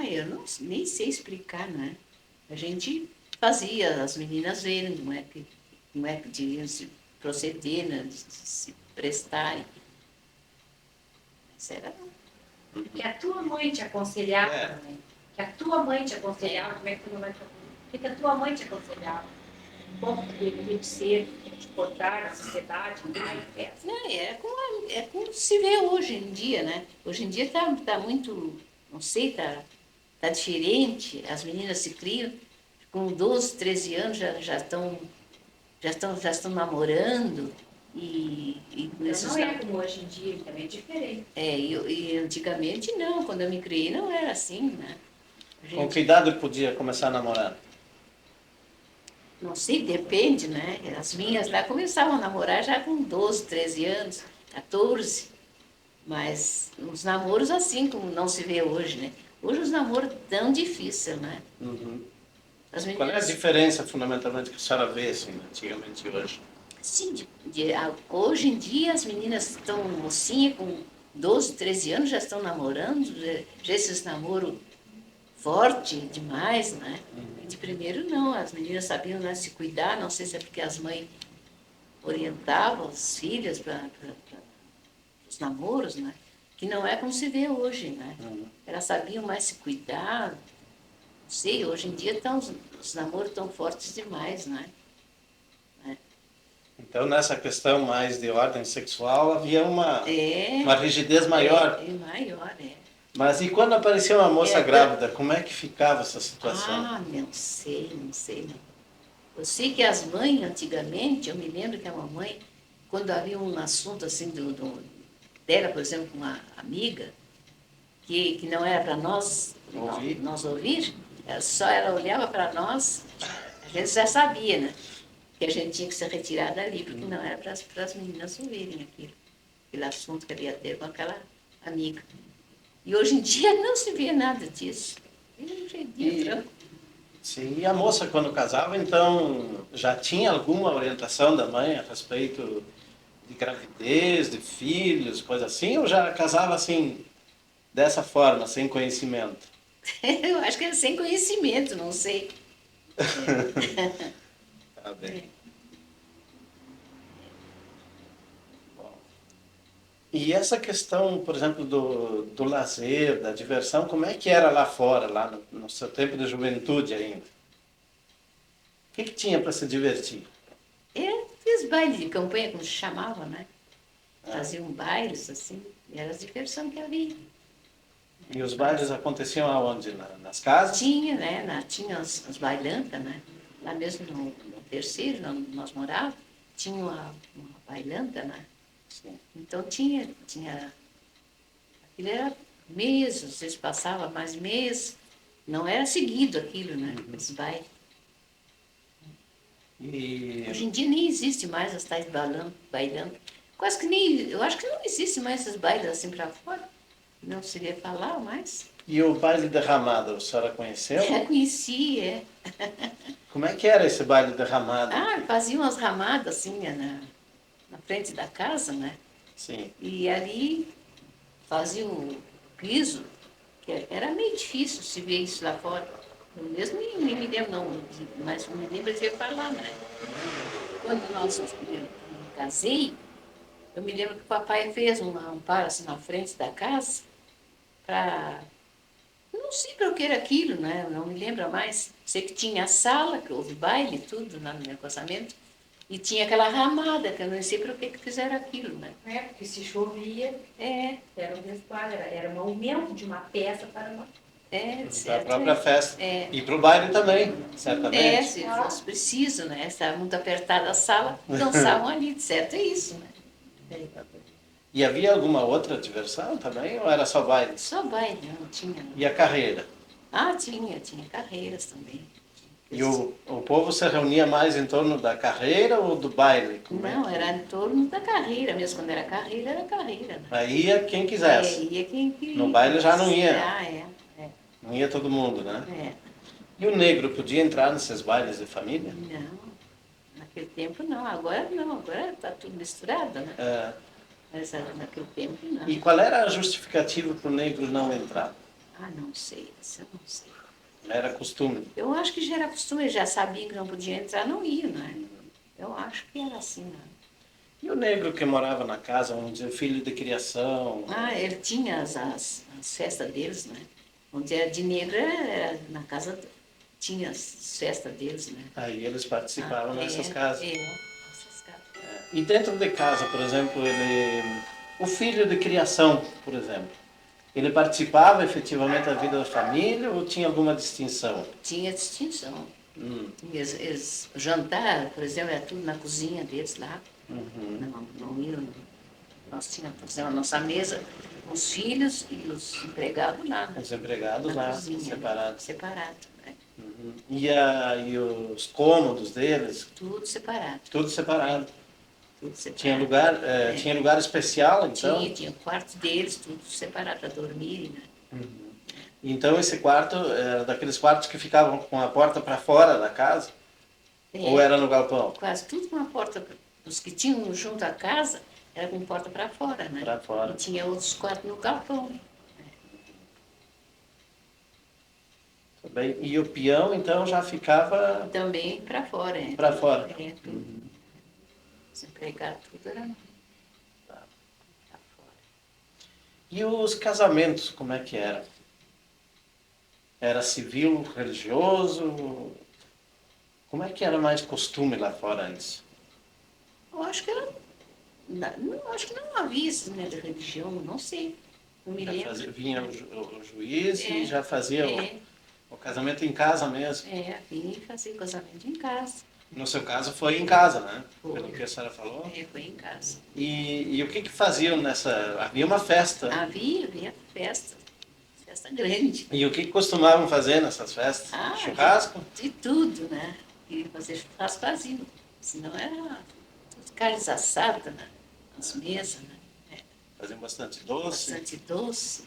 Eu nem sei explicar, né? A gente fazia as meninas verem como é que deviam se proceder, né? Se prestarem. Mas era... Que a tua mãe te aconselhava, É. né? Que a tua mãe te aconselhava, como é que tu não vai te aconselhar? O que a tua mãe te aconselhava? Como tu deveria ser, te portar na sociedade, mais festa. Não, é como se vê hoje em dia, né? Hoje em dia tá muito, não sei, tá diferente. As meninas se criam, com 12, 13 anos já estão namorando e com Então esses não é como hoje em dia, também é diferente. e antigamente não, quando eu me criei não era assim, né? Com que idade podia começar a namorar? Não sei, depende, né? As minhas lá começavam a namorar já com 12, 13 anos, 14. Mas os namoros assim, como não se vê hoje, né? Hoje os namoros tão difícil, né? Uhum. As Qual é a meninas, diferença, fundamentalmente, que a senhora vê, assim, antigamente e hoje? sim, hoje em dia as meninas estão mocinha com 12, 13 anos, já estão namorando, já esses namoros forte demais, né? E de primeiro não, as meninas sabiam, né, se cuidar, não sei se é porque as mães orientavam as filhas para os namoros, né? Que não é como se vê hoje, né? Elas sabiam mais se cuidar, não sei, hoje em dia os namoros tão fortes demais, né? Então, nessa questão mais de ordem sexual, havia É, uma rigidez maior. é maior, é. Mas e quando aparecia uma moça É, grávida, como é que ficava essa situação? não sei, não sei, não. Eu sei que as mães, antigamente, eu me lembro que a mamãe, quando havia um assunto assim dela, por exemplo, com uma amiga, que não era para Ouvir? nós ouvir, ela olhava para nós, a gente já sabia, né? Que a gente tinha que se retirar dali, porque não era para as meninas ouvirem aquele assunto que ela ia ter com aquela amiga. E hoje em dia não se vê nada disso. É um jeitinho tranquilo. Sim, e a moça, quando casava, então, já tinha alguma orientação da mãe a respeito de gravidez, de filhos, coisa assim, ou já casava assim, dessa forma, sem conhecimento? Eu acho que é sem conhecimento, não sei. Tá bem. Bom. E essa questão, por exemplo, do lazer, da diversão, como é que era lá fora, lá no seu tempo de juventude ainda? O que tinha para se divertir? Fiz baile de campanha, como se chamava, né? Faziam bailes, assim, e era a diversão que havia. E os bailes aconteciam aonde? Nas casas? Tinha, né? Tinha as bailantas, né? Lá mesmo no terceiro, onde nós morávamos, tinha uma bailanta, né? Sim. Então tinha. Aquilo era mês, às vezes passava mais mês. Não era seguido aquilo, né? Os bailes. E Hoje em dia nem existe mais as tais bailando. Quase que nem. Eu acho que não existe mais esses bailes assim para fora. Não seria falar mais. E o baile derramado, a senhora conheceu? Conheci, é. Como é que era esse baile derramado? Fazia umas ramadas assim na frente da casa, né? Sim. E ali fazia o piso, que era meio difícil se ver isso lá fora. Eu mesmo nem me lembro, não, mas me lembro de falar, né? Quando eu casei, eu me lembro que o papai fez um amparo assim na frente da casa para... Não sei para o que era aquilo, né? Eu não me lembro mais. Sei que tinha a sala, que houve baile e tudo lá no meu casamento. E tinha aquela ramada, que eu não sei para o que fizeram aquilo, né? Porque se chovia, era um resguardo, era um aumento de uma peça para uma... É, Da certo. própria festa. É. E para o baile também, É, certamente. se fosse preciso, né? Estava muito apertada a sala, dançavam ali, de certo é isso, né? E havia alguma outra diversão também, ou era só baile? Só baile, não tinha. E a carreira? Ah, tinha carreiras também. E o povo se reunia mais em torno da carreira ou do baile? Como é Não, que- era em torno da carreira mesmo. Quando era carreira, né? Aí ia quem quisesse. Ia quem queria. No baile já não ia. Ah, é. Não ia todo mundo, né? É. E o negro podia entrar nesses bailes de família? Não, naquele tempo não. Agora não, agora está tudo misturado, né? É. Mas naquele tempo não. E qual era a justificativa para o negro não entrar? Ah, não sei, isso eu não sei. Era costume. Eu acho que já era costume, já sabia que não podia entrar, não ia, né? Eu acho que era assim, né? E o negro que morava na casa, vamos dizer, filho de criação? Ah, ele tinha as festas deles, né? Onde era de negro, era na casa, tinha as festas deles, né? Aí eles participavam nessas casas. Nessas casas. E dentro de casa, por exemplo, o filho de criação, por exemplo, ele participava efetivamente da vida da família ou tinha alguma distinção? Tinha distinção. Hum. Eles jantar, por exemplo, era tudo na cozinha deles lá. Uhum. Não iam. Nós tínhamos, por exemplo, a nossa mesa, os filhos e os empregados lá. Né? Os empregados Na lá, cozinha, separados. Separado, né? Uhum. E os cômodos deles, Tudo separado. tudo separado. Tudo separado. Tinha lugar especial, então? Tinha o quarto deles, tudo separado para dormir, né? Então esse quarto era daqueles quartos que ficavam com a porta para fora da casa? Ou era no galpão? Quase tudo com a porta. Os que tinham junto à casa era com porta para fora, né? Para fora. E tinha outros quartos no galpão. Bem, e o peão então já ficava Também para fora. para fora. Tudo. Os empregados, tudo era para fora. E os casamentos, como é que eram? Era civil, religioso? Como é que era mais costume lá fora antes? Eu acho que era. Não, acho que não havia isso, né, de religião, não sei. Não me lembro. Vinha o juiz e É, já fazia o casamento em casa mesmo. Vinha e fazia casamento em casa. No seu caso foi em casa, né? Foi. Pelo que a senhora falou. Foi em casa. E o que faziam nessa... Havia uma festa. Havia festa. Festa grande. E o que costumavam fazer nessas festas? Churrasco? De tudo, né? E fazer churrasco vazio. Senão era tudo carnes assadas, né? Nas mesas, né? Faziam bastante doce. Bastante doce.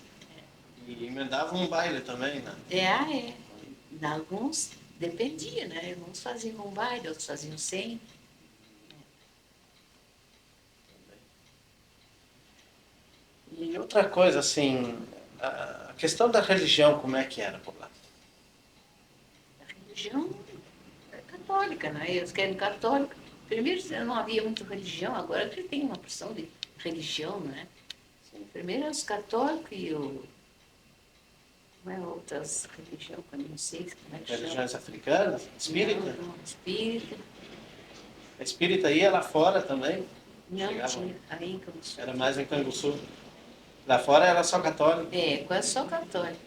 E emendavam um baile também, né? Em alguns dependia, né? Uns faziam com baile, outros faziam sem. E outra coisa, assim, a questão da religião, como é que era por lá? A religião é católica, né? Eles querem católica. Primeiro não havia muita religião, agora que tem uma porção de religião, né? Primeiro os católicos e outras religiões, que eu não sei como é que chama. Religiões africanas? Espírita? Não, espírita. A espírita ia lá fora também? Não, Chegava. tinha aí em Canguçu. Era mais em Canguçu. Lá fora era só católico? Quase só católica.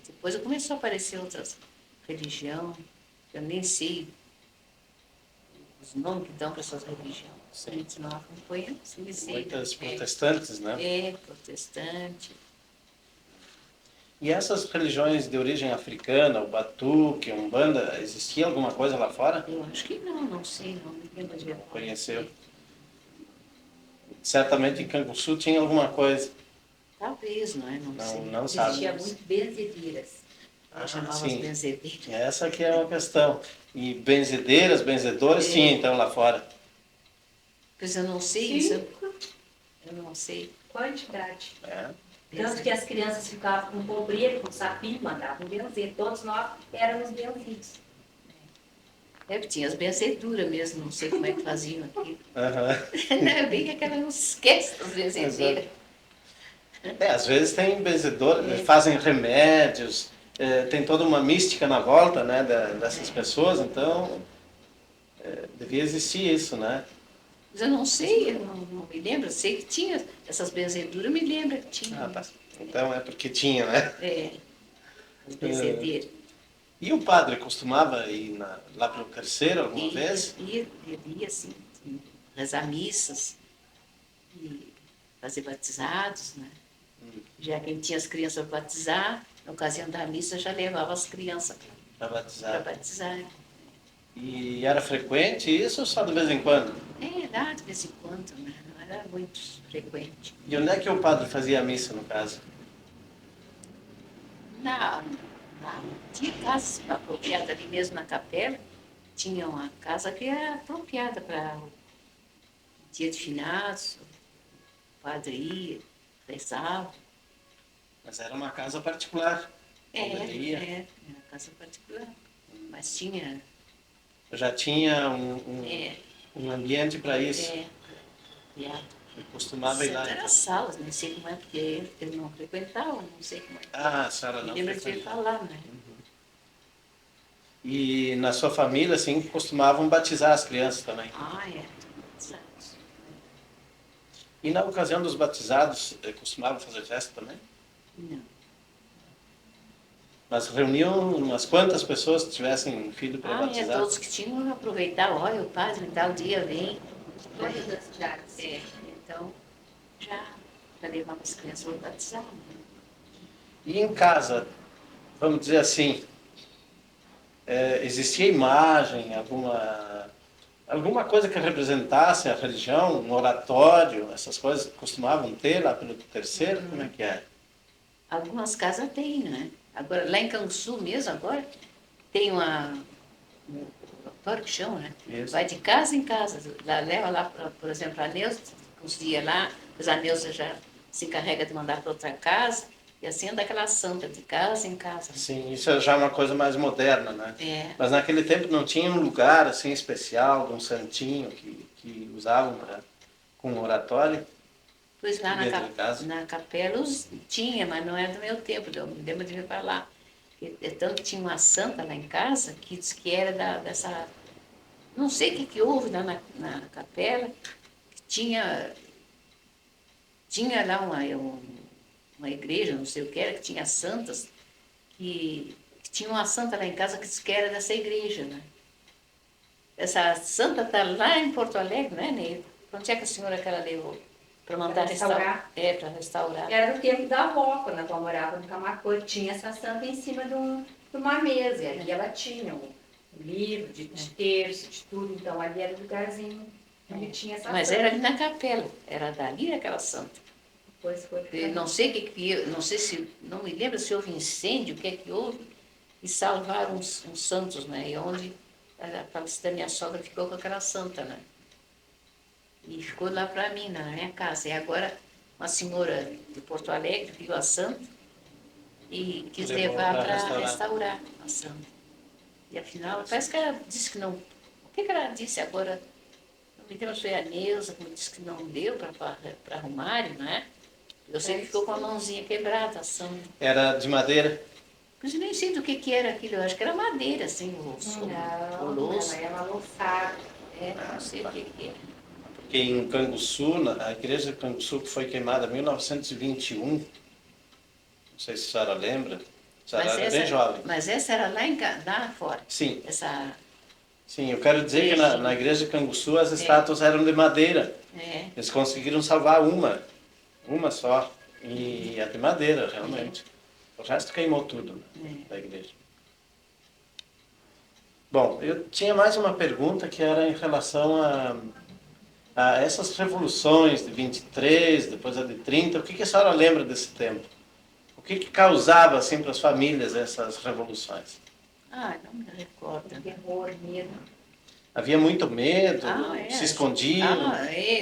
Depois começou a aparecer outras religiões, eu nem sei os nomes que dão para essas religiões. Sim. A gente não acompanha, não sei. Muitas protestantes, né? Protestante. E essas religiões de origem africana, o batuque, a umbanda, existia alguma coisa lá fora? Eu acho que não sei, não me lembro de ver. Conheceu? Certamente em Canguçu tinha alguma coisa. Talvez, não é? Não sei. Não sabe. Existia muito benzedeiras. Chamava as sim. benzedeiras. Essa que é uma questão. E benzedeiras, benzedores tinha então lá fora? Pois eu não sei isso. Eu não sei. Quantidade. É. Tanto que as crianças ficavam com pobreiro, com sapinho, mandavam benzer. Todos nós éramos benzidos. Porque tinha as benzeduras mesmo, não sei como é que faziam aquilo. Uhum. Não é bem aquela, não se esquece das benzedeiras. Às vezes tem benzedores, fazem remédios, tem toda uma mística na volta, né, dessas pessoas, então devia existir isso, né? Mas eu não sei, eu não me lembro, eu sei que tinha essas benzeduras, me lembro que tinha. Ah, tá. Então é porque tinha, né? as benzedeiras. E o padre costumava ir lá pelo terceiro alguma vez? Ele ia, assim, rezar missas e fazer batizados, né? Já que ele tinha as crianças para batizar, na ocasião da missa já levava as crianças Para para batizar. batizar. E era frequente isso ou só de vez em quando? Lá de vez em quando, né? Não era muito frequente. E onde é que o padre fazia a missa, no caso? Tinha casas apropriadas ali mesmo na capela, tinha uma casa que era apropriada para o dia de finados, o padre ia, rezava. Mas era uma casa particular. onde ele ia. Era casa particular. Mas tinha. Já tinha um ambiente para isso. Ele costumava ir lá. Era salas, não sei como é, porque eu não frequentava, não sei como é. Ah, a senhora não Lembra de frequentava. falar, né? E na sua família, assim, costumavam batizar as crianças também. Batizados. E na ocasião dos batizados, costumavam fazer festa também? Não. Mas reuniam umas quantas pessoas que tivessem filho para batizar? Todos que tinham aproveitavam, olha, o padre tal dia vem. Todas as cidades. Então já levava as crianças para batizar. Né? E em casa, vamos dizer assim, existia imagem, alguma coisa que representasse a religião, um oratório, essas coisas costumavam ter lá pelo terceiro? Como é que é? Algumas casas tem, né? Agora, lá em Canguçu mesmo, agora, tem um oratório que chama, né? Isso. Vai de casa em casa. Leva lá, por exemplo, a Neuza, uns dias lá, depois a Neuza já se encarrega de mandar para outra casa, e assim anda aquela santa de casa em casa. Sim, isso é já uma coisa mais moderna, né? Mas naquele tempo não tinha um lugar assim especial, de um santinho que usavam com um oratório? Pois lá na capela tinha, mas não era do meu tempo, eu me lembro de vir para lá. Tanto que tinha uma santa lá em casa que diz que era dessa. Não sei o que houve lá na capela, que tinha lá uma igreja, não sei o que era, que tinha santas, que tinha uma santa lá em casa que diz que era dessa igreja, né? Essa santa está lá em Porto Alegre, né, Neide? Onde é que a senhora que ela levou? Para mandar restaurar. Para restaurar. Era do tempo da avó, quando a avó morava no Camacuã, tinha essa santa em cima de uma mesa. E ali ela tinha um livro de terço, de tudo. Então ali era o lugarzinho onde tinha essa Mas santa. era ali na capela, era dali aquela santa. Depois foi. Não sei não sei se, não me lembro se houve incêndio, o que é que houve, e salvaram uns santos, né? E onde a Palestina, minha sogra, ficou com aquela santa, né? E ficou lá para mim, na minha casa. E agora uma senhora de Porto Alegre viu a santa e quis levar para restaurar a santa. E afinal, parece que ela disse que não. O que ela disse agora? Não me lembro se foi a Neuza que me disse que não deu para arrumarem, né? Eu sei que ficou com a mãozinha quebrada a santa. Era de madeira? Mas eu nem sei do que era aquilo, eu acho que era madeira, assim, o louça. Ela era louçada. Não sei o que era. Porque em Canguçu, a igreja de Canguçu que foi queimada em 1921, não sei se a senhora lembra, a senhora era bem jovem. Mas essa era lá fora? Sim. Essa... Sim, eu quero dizer que na igreja de Canguçu as estátuas eram de madeira. Eles conseguiram salvar uma só, e a de madeira, realmente. O resto queimou tudo da igreja. Bom, eu tinha mais uma pergunta que era em relação a essas revoluções de 23, depois a de 30. O que a senhora lembra desse tempo? O que causava assim para as famílias essas revoluções? Não me recordo. Terror, medo. Havia muito medo, se escondiam.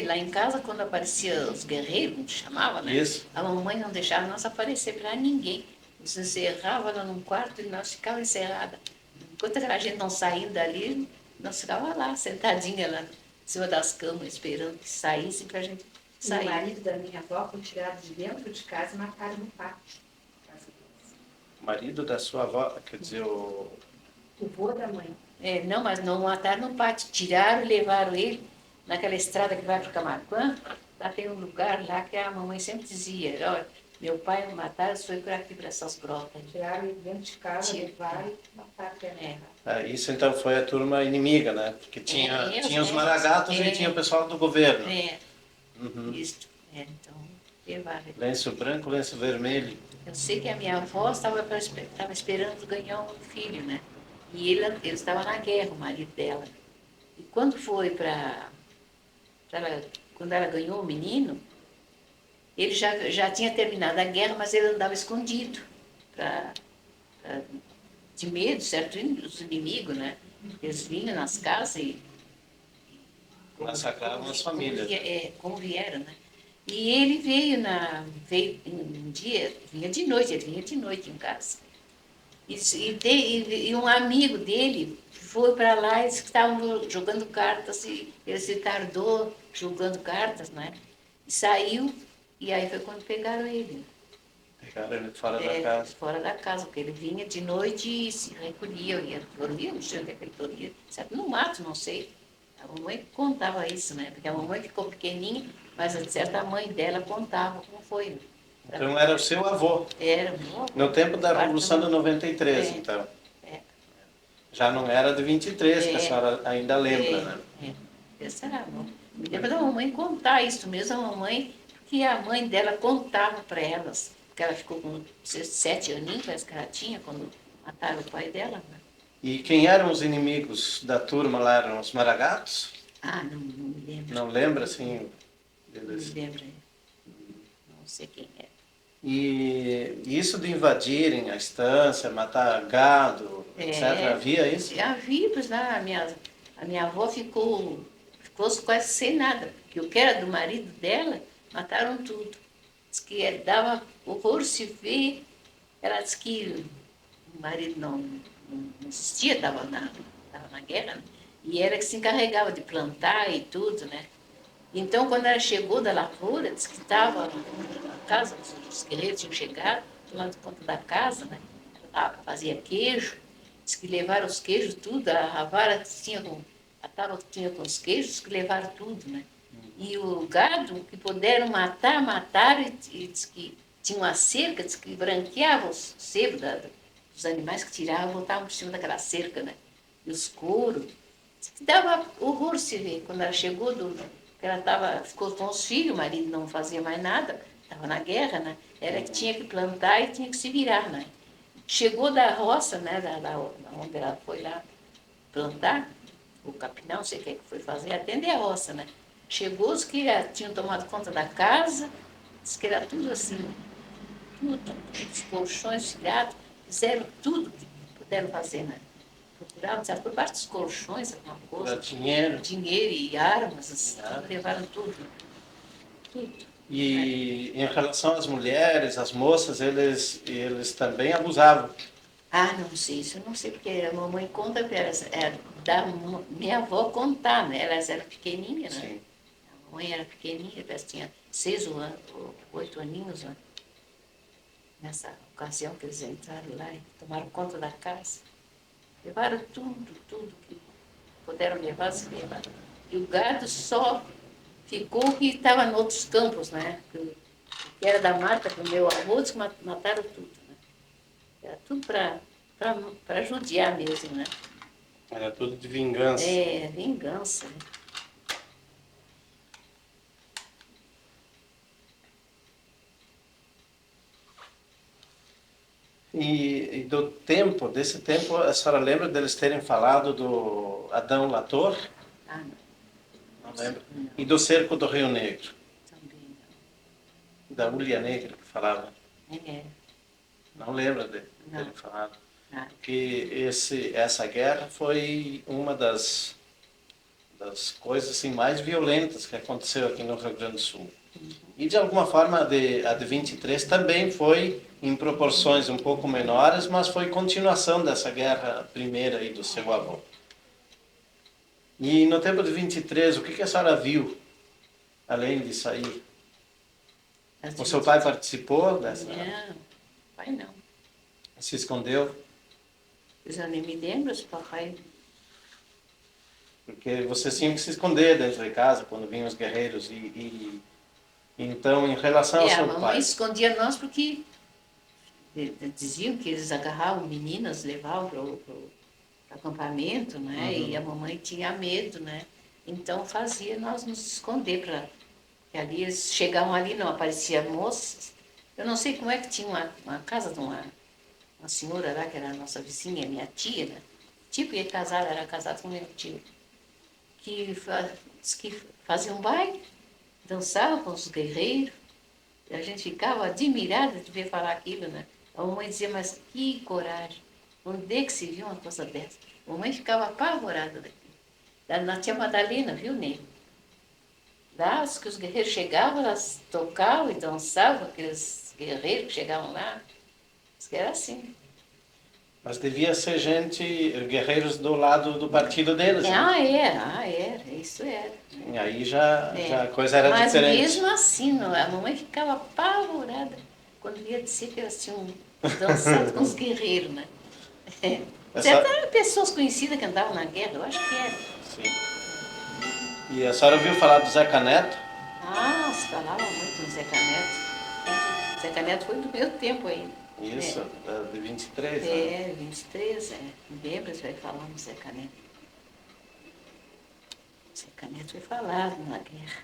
Lá em casa, quando apareciam os guerreiros, como chamava, né? Isso. A mamãe não deixava nós aparecer para ninguém. Nos encerrava lá num quarto e nós ficávamos encerradas. Enquanto a gente não saía dali, nós ficávamos lá, sentadinha lá, em cima das camas, esperando que saíssem para a gente sair. O marido da minha avó foi tirado de dentro de casa e mataram no pátio. O marido da sua avó, quer dizer, o vô da mãe. Não, mas não mataram no pátio. Tiraram e levaram ele naquela estrada que vai para o Camaquã. Lá tem um lugar lá que a mamãe sempre dizia, olha, Meu pai mataram, foi por aqui, para essas grotas. Tiraram ele dentro de casa, Tira. levaram e mataram dentro da É. casa. Isso então foi a turma inimiga, né? Porque tinha os maragatos e tinha o pessoal do governo. Uhum. Isso. Então, levaram. Lenço branco, lenço vermelho. Eu sei que a minha avó estava esperando ganhar um filho, né? E ele estava na guerra, o marido dela. E quando foi quando ela ganhou o menino, ele já tinha terminado a guerra, mas ele andava escondido, de medo, certo? Os inimigos, né? Eles vinham nas casas e Massacravam as famílias. como vieram, né? E ele veio um dia, vinha de noite, ele vinha de noite em casa. E um amigo dele foi para lá e disse que estavam jogando cartas, e ele se tardou jogando cartas, né? E saiu, e aí foi quando pegaram ele. Pegaram ele fora da casa. Fora da casa, porque ele vinha de noite e se recolhia, ia dormir, não sei onde é que ele dormia, certo? No mato, não sei. A mamãe contava isso, né? Porque a mamãe ficou pequenininha, mas de certa a mãe dela contava como foi. Né? Então era o seu avô. Era meu avô. No tempo da Revolução de de 93, então. Já não era de 23, que a senhora ainda lembra, né? Essa era a mãe. Me lembro da mamãe contar isso mesmo, a mamãe, que a mãe dela contava para elas, porque ela ficou com 7 aninhos, parece que ela tinha, quando mataram o pai dela. Né? E quem eram os inimigos da turma lá? Eram os maragatos? Ah, não me lembro. Não lembra, assim? Não me lembro. Não sei quem é. E isso de invadirem a estância, matar gado, etc., havia isso? Havia, pois lá, a minha avó ficou quase sem nada, porque o que era do marido dela, mataram tudo. Diz que dava horror se ver, ela disse que o marido não existia, estava na guerra, né? E era que se encarregava de plantar e tudo, né? Então, quando ela chegou da lavoura, disse que estava na casa, os guerreiros tinham chegado, tomando conta da casa, né? Ela fazia queijo, disse que levaram os queijos, tudo, a vara a tábua que tinha com os queijos, que levaram tudo, né? E o gado que puderam mataram, e disse que tinha uma cerca, disse que branqueava os sebos dos animais que tiravam, botavam por cima daquela cerca, né? E os couros. Disse que dava horror se ver. Quando ela chegou ela ficou com os filhos, o marido não fazia mais nada, estava na guerra, né? Ela que tinha que plantar e tinha que se virar, né? Chegou da roça, né? Onde ela foi lá plantar, o capinão, não sei o que foi fazer, atender a roça, né? Chegou os que tinham tomado conta da casa, disse que era tudo assim, tudo, os colchões tirados, fizeram tudo que puderam fazer, né? Procuraram, sabe, por parte dos colchões, alguma coisa. Dinheiro e armas, assim, levaram tudo. Tudo. E em relação às mulheres, às moças, eles também abusavam. Ah, não sei, isso eu não sei, porque a mamãe conta para elas, da minha avó contar, né? Elas eram pequenininhas, né? Sim. A mamãe era pequenininha, elas tinham 6 ou 8 aninhos, né? Nessa ocasião que eles entraram lá e tomaram conta da casa. Levaram tudo que puderam levar, se levaram. E o gado só ficou que estava em outros campos, né? Que era da mata, que o meu avô, que mataram tudo. Né? Era tudo para judiar mesmo, né? Era tudo de vingança. Vingança. Né? E desse tempo, a senhora lembra deles terem falado do Adão Lator? Ah, não. Não lembro. Não. E do cerco do Rio Negro? Também Da Ulha Negra que falava? não. Não lembra dele falado? Não. Porque essa guerra foi uma das coisas assim, mais violentas que aconteceu aqui no Rio Grande do Sul. E de alguma forma a de 23 também foi em proporções um pouco menores, mas foi continuação dessa guerra primeira aí do seu avô. E no tempo de 23, o que a senhora viu, além disso aí? O seu pai participou dessa? Não, pai não. Se escondeu? Eu já nem me lembro se papai... Porque vocês tinham que se esconder dentro de casa quando vinham os guerreiros Então, em relação ao A seu mamãe pai, escondia nós porque diziam que eles agarravam meninas, levavam para o acampamento, né? E a mamãe tinha medo, né? Então fazia nós nos esconder para que ali eles chegavam ali, não aparecia moças. Eu não sei como é que tinha uma casa de uma senhora lá, que era a nossa vizinha, minha tia, né? Tipo, era casada com meu tio, diz que fazia um baile, dançava com os guerreiros, e a gente ficava admirada de ver falar aquilo, né? A mamãe dizia, mas que coragem, onde é que se viu uma coisa dessa? A mamãe ficava apavorada daquilo. Na tia Madalena, viu, Ney? Lá, que os guerreiros chegavam, elas tocavam e dançavam, aqueles guerreiros que chegavam lá. Diz que era assim. mas devia ser gente, guerreiros do lado do partido deles, né? Era, isso era. E aí já a É. coisa era Mas diferente. mesmo assim, a mamãe ficava apavorada quando ia dizer que elas tinham dançado com os guerreiros, né? Certo, eram pessoas conhecidas que andavam na guerra, eu acho que era. Sim. E a senhora ouviu falar do Zeca Neto? Ah, se falava muito no Zeca Neto. Zeca Neto foi do meu tempo ainda. Isso, de 23, né? É, 23, Lembra, você vai falar no Zeca Neto. Zeca Neto foi falado na guerra.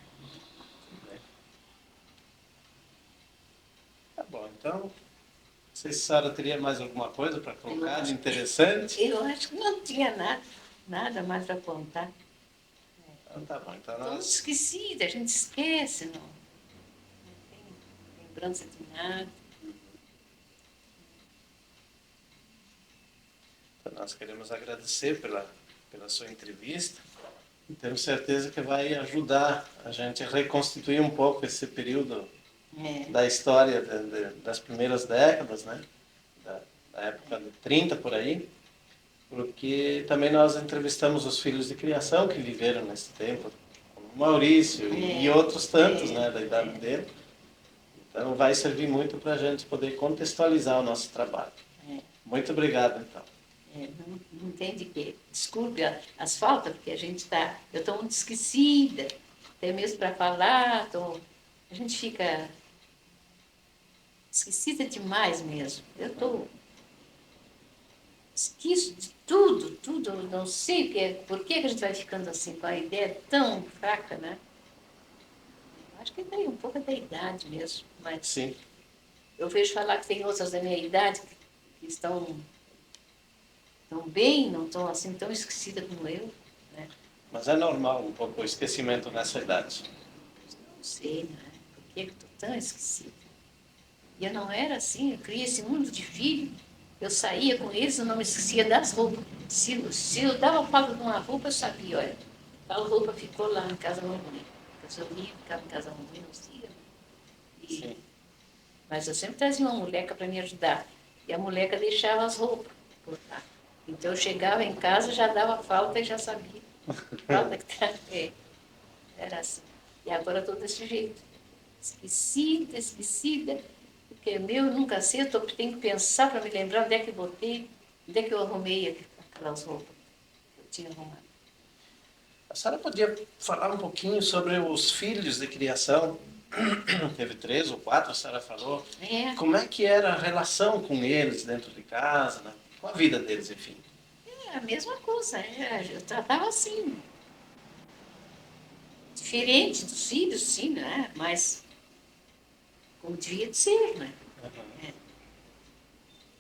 Tá bom, então, não sei se a senhora teria mais alguma coisa para colocar de interessante. Eu acho que não tinha nada mais para contar. Então tá bom, então Estou muito nós... esquecida, a gente esquece, não tem lembrança de nada. Então nós queremos agradecer pela sua entrevista e temos certeza que vai ajudar a gente a reconstituir um pouco esse período da história das primeiras décadas, né? Da época de 30 por aí, porque também nós entrevistamos os filhos de criação que viveram nesse tempo, como o Maurício e outros tantos, né, da idade dele. Então vai servir muito para a gente poder contextualizar o nosso trabalho. Muito obrigado, então. Não tem de quê. Desculpe as faltas, porque eu estou muito esquecida, até mesmo para falar, a gente fica esquecida demais mesmo. Eu esqueço de tudo, não sei por que a gente vai ficando assim, com a ideia tão fraca, né? Acho que tem um pouco da idade mesmo, mas Sim. eu vejo falar que tem outras da minha idade que estão bem, não estão assim tão esquecidas como eu, né? Mas é normal um pouco o esquecimento nessa idade. Não sei, né? Por que eu estou tão esquecida? E eu não era assim, eu criei esse mundo de filho, eu saía com eles, eu não me esquecia das roupas. Se eu dava falta de uma roupa, eu sabia, olha, tal roupa ficou lá em casa da mamãe. Eu ia, ficava em casa da mamãe uns dias. Mas eu sempre trazia uma moleca para me ajudar. E a moleca deixava as roupas por lá. Então eu chegava em casa, já dava falta e já sabia. Falta que era assim. E agora eu estou desse jeito. Esquecida. Porque meu, eu nunca sei, tenho que pensar para me lembrar onde é que botei, onde é que eu arrumei aquelas roupas que eu tinha arrumado. A senhora podia falar um pouquinho sobre os filhos de criação? Teve 3 ou 4, a senhora falou. Como é que era a relação com eles dentro de casa, né? Com a vida deles, enfim? É a mesma coisa, eu tratava assim. Diferente dos filhos, sim, né? Mas como devia de ser, né?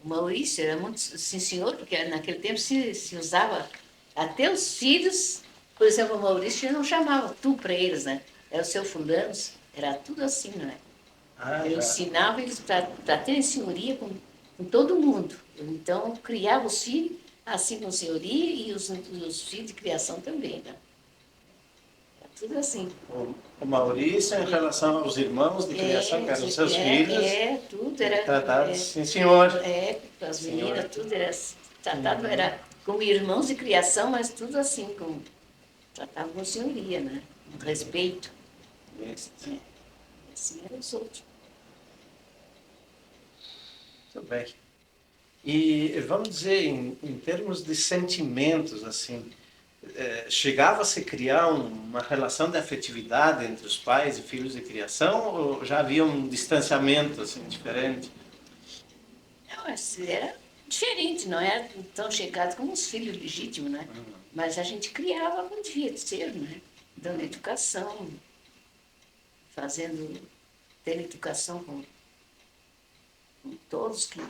O Maurício era muito, sim senhor, porque naquele tempo se usava até os filhos, por exemplo, o Maurício não chamava tu para eles, né? Era o seu fulano, era tudo assim, né? Eu ensinava eles para terem senhoria com todo mundo. Então, criava os filhos assim com senhoria e os filhos de criação também, né? Era tudo assim. O Maurício, em relação aos irmãos de criação, que eram seus filhos, tudo era tratado, sim senhor. As meninas, tudo era tratado, era como irmãos de criação, mas tudo assim, tratava com senhoria, né? Com respeito. Isso. Assim eram os outros. Muito bem. E vamos dizer, em termos de sentimentos, assim, chegava a se criar uma relação de afetividade entre os pais e filhos de criação, ou já havia um distanciamento assim diferente? Não, era diferente, não era tão chegado como os filhos legítimos, né? Mas a gente criava como devia ser, né? Dando educação, tendo educação com todos que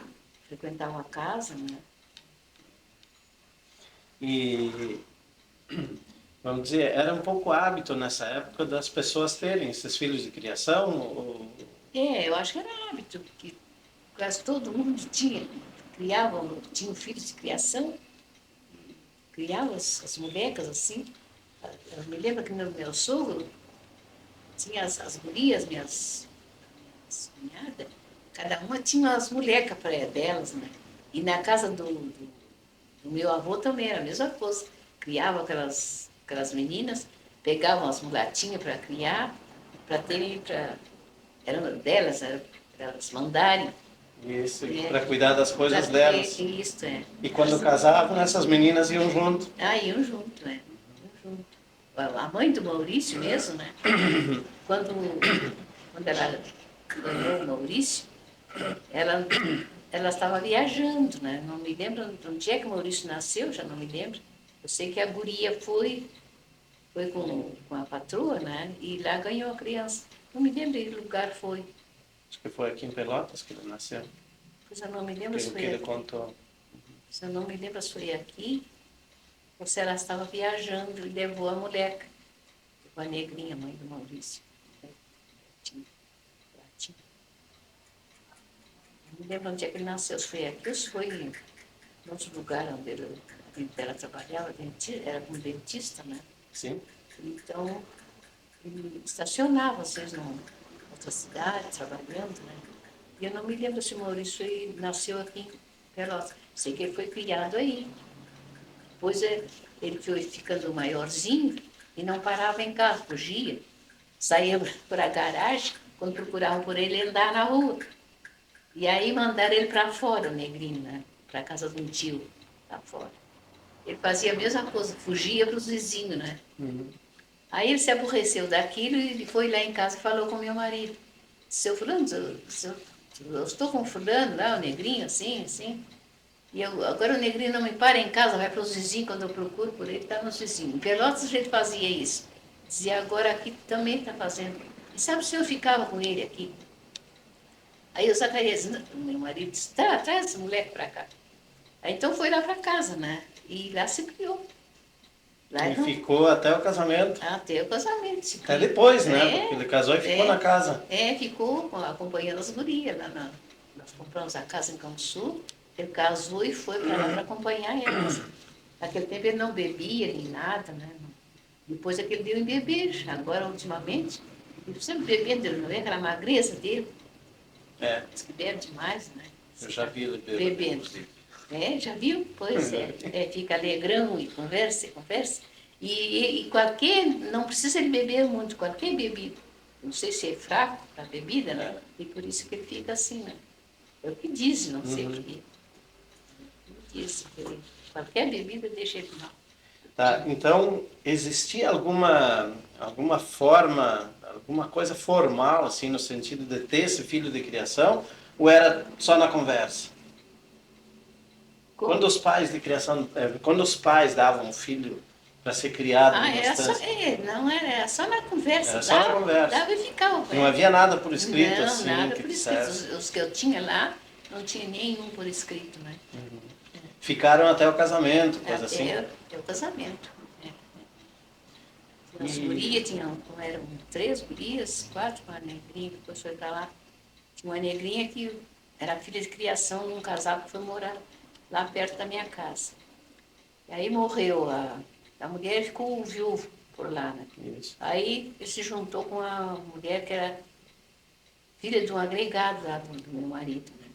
frequentavam a casa, né? E, vamos dizer, era um pouco hábito nessa época das pessoas terem esses filhos de criação? Eu acho que era hábito, porque quase todo mundo tinha filhos de criação, criava as bonecas assim. Eu me lembro que meu sogro tinha as gurias, minhas cunhadas, cada uma tinha as bonecas delas, né? E na casa do meu avô também era a mesma coisa. Criava aquelas meninas, pegavam as mulatinhas para criar, eram delas, era para elas mandarem. Isso, para cuidar das coisas delas. Isso, é. E quando casavam, essas meninas iam junto. Iam junto, é. Iam junto. A mãe do Maurício mesmo, né? Quando ela ganhou o Maurício, ela estava viajando, né? Não me lembro de onde é que o Maurício nasceu, já não me lembro. Eu sei que a guria foi com a patroa, né? E lá ganhou a criança. Não me lembro de que lugar foi. Acho que foi aqui em Pelotas que ele nasceu. Pois eu não me lembro se Pelo foi que ele aqui. contou. Se eu não me lembro se foi aqui ou se ela estava viajando e levou a moleca. Com a negrinha, mãe do Maurício. Não me lembro onde é que ele nasceu, se foi aqui ou se foi em outro lugar onde ela trabalhava, era como dentista, né? Sim. Então, ele estacionava, às vezes, em outra cidade, trabalhando, né? E eu não me lembro se o Maurício nasceu aqui em Pelotas. Sei que ele foi criado aí. Depois ele foi ficando maiorzinho e não parava em casa, fugia. Saía para a garagem, quando procuravam por ele, ele andava na rua. E aí mandaram ele para fora, o negrinho, né? Para a casa de um tio, lá fora. Ele fazia a mesma coisa, fugia para os vizinhos, né? Uhum. Aí ele se aborreceu daquilo e foi lá em casa e falou com meu marido. Seu fulano, eu estou com fulano lá, o negrinho, assim, assim. E agora o negrinho não me para em casa, vai para os vizinhos, quando eu procuro por ele, está nos vizinhos. Em Pelotas a gente fazia isso. Dizia, agora aqui também está fazendo. E sabe se eu ficava com ele aqui? Aí o Zacarias, meu marido disse, tá, traz esse moleque para cá. Aí então foi lá para casa, né? E lá se criou. Lá E ficou até o casamento. Até o casamento. Até depois, né? Porque ele casou e ficou na casa. Ficou acompanhando as gurias. Nós compramos a casa em Campo Sul, ele casou e foi para lá para acompanhar elas. Naquele tempo ele não bebia nem nada, né? Depois é que ele deu em beber, agora ultimamente. Ele sempre bebendo, ele não vê aquela magreza dele. Diz que bebe demais, né? Eu já vi ele bebendo. Já viu? Pois fica alegrão e conversa. E qualquer, não precisa ele beber muito, qualquer bebida. Não sei se é fraco a bebida, né? E por isso que ele fica assim, né? É o que dizem, não sei porquê. Diz que qualquer bebida deixa ele mal. Tá, então, existia alguma forma, alguma coisa formal, assim, no sentido de ter esse filho de criação, ou era só na conversa? Como? Quando os pais davam um filho para ser criado na distância, era só na conversa. Era só na conversa. Dava e ficava. Não havia nada por escrito, não, assim, nada que por dissesse. escrito. Os que eu tinha lá, não tinha nenhum por escrito, né? Ficaram até o casamento, coisa assim. Até o casamento. As gurias eram 3 gurias, 4, uma negrinha, depois foi para lá. Tinha uma negrinha que era filha de criação de um casal que foi morar lá perto da minha casa. E aí morreu a mulher, ficou viúvo por lá, né? Isso. Aí ele se juntou com a mulher que era filha de um agregado lá do meu marido, né?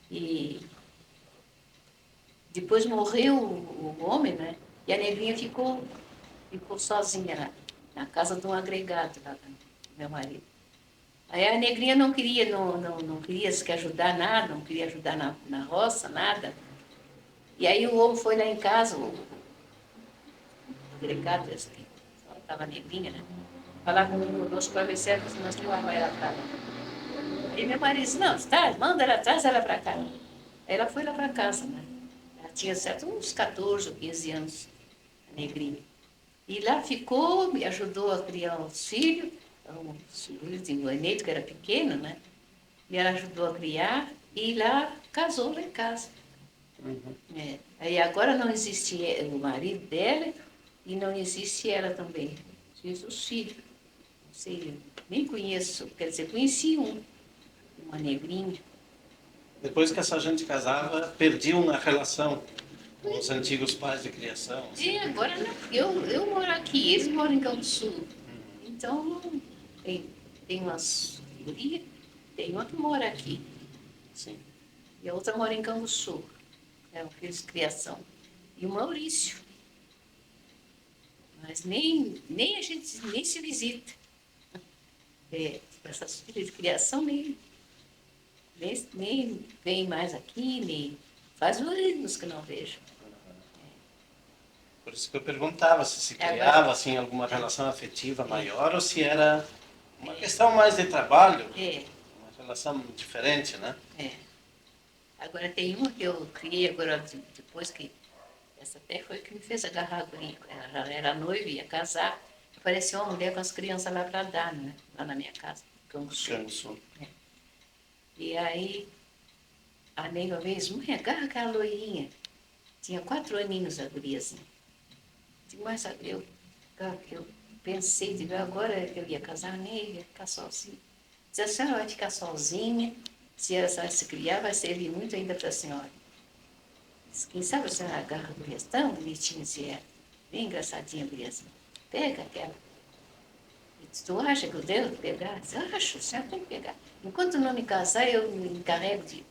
E depois morreu o homem, né? E a negrinha ficou sozinha na casa de um agregado lá do meu marido. Aí a negrinha não queria se ajudar nada, não queria ajudar na roça, nada. E aí o homem foi lá em casa, delicado essa aqui. Ela estava negrinha, né? Falava conosco para ver se nós levávamos ela para lá. Aí meu marido disse, não, tá, manda ela, traz ela para cá. Aí ela foi lá para casa, né? Ela tinha certo uns 14 ou 15 anos, a negrinha. E lá ficou, me ajudou a criar os filhos, o Eneto, que era pequeno, né? E ela ajudou a criar e lá casou lá em casa. É. Aí agora não existe o marido dela e não existe ela também. Existe os filhos. Não sei, nem conheço, quer dizer, conheci uma negrinha. Depois que essa gente casava, perdiam a relação com os antigos pais de criação. Assim. E agora não. Eu moro aqui, eles moram em Campo Sul. Então, tem umas gurias, tem uma que mora aqui. Sim. E a outra mora em Campo Sul. É o filho de criação. E o Maurício. Mas nem a gente nem se visita. É, essas filhas de criação nem vem mais aqui, nem faz anos que não vejo. Por isso que eu perguntava se criava assim, alguma relação afetiva maior ou se era uma questão mais de trabalho, uma relação diferente, né? É. Agora tem uma que eu criei agora, depois que essa até foi que me fez agarrar a guria. Ela já era noiva, ia casar. Apareceu uma mulher com as crianças lá para dar, né? Lá na minha casa, Canguçu. É. E aí, a nega vez, mãe, agarra aquela loirinha. Tinha 4 aninhos a guriazinha. Digo, mas eu pensei, digo, agora eu ia casar, nem ia ficar sozinha. Disse, a senhora vai ficar sozinha, se ela se criar, vai servir muito ainda para a senhora. Disse, quem sabe a senhora agarra a guriazinha, tão bonitinha se é, bem engraçadinha a guriazinha. Pega aquela. Disse, tu acha que eu devo pegar? Disse, acho, a senhora tem que pegar. Enquanto não me casar, eu me encarrego de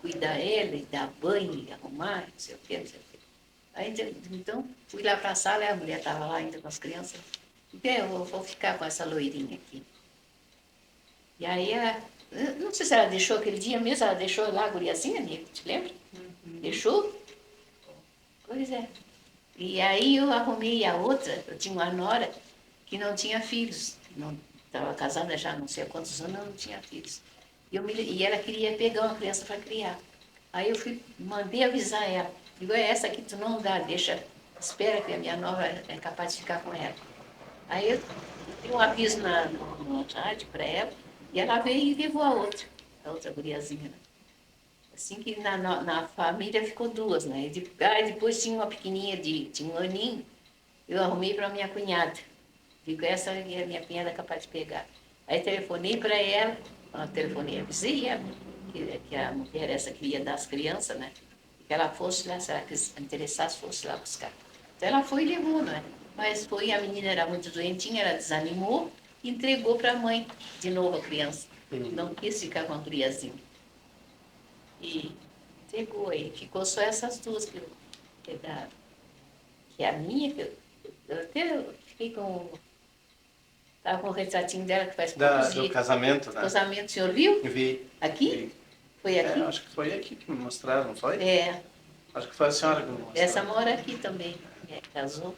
cuidar ela, e dar banho, e arrumar, não sei o quê, não sei o quê. Aí, então, fui lá para a sala, e a mulher estava lá ainda com as crianças. Então, eu vou ficar com essa loirinha aqui. E aí, não sei se ela deixou aquele dia mesmo, ela deixou lá a guriazinha, amigo, te lembra? Deixou? Pois é. E aí eu arrumei a outra, eu tinha uma nora que não tinha filhos, estava casada já não sei há quantos anos, não tinha filhos. E ela queria pegar uma criança para criar. Aí eu mandei avisar ela. Digo, é essa aqui tu não dá, deixa, espera que a minha nova é capaz de ficar com ela. Aí eu dei um aviso no rádio para ela, e ela veio e levou a outra guriazinha. Né? Assim que na família ficou 2, né? E depois tinha uma pequenininha, tinha 1 aninho, eu arrumei para minha cunhada. Digo, essa é a minha cunhada capaz de pegar. Aí telefonei para ela, avisei ela que a mulher essa que ia dar as crianças, né? Que ela fosse lá, se ela interessasse, fosse lá buscar. Então ela foi e levou, né? Mas a menina era muito doentinha, ela desanimou e entregou para a mãe de novo a criança. Não quis ficar com a criazinha. E entregou aí. Ficou só essas 2 que é a minha, que eu até fiquei com. Estava com o retratinho dela que faz poucos dias. Do casamento, né? Casamento, o senhor viu? Vi. Aqui? Vi. Foi aqui? Acho que foi aqui que me mostraram, não foi? É. Acho que foi a senhora que me mostrou. Essa mora aqui também. Casou.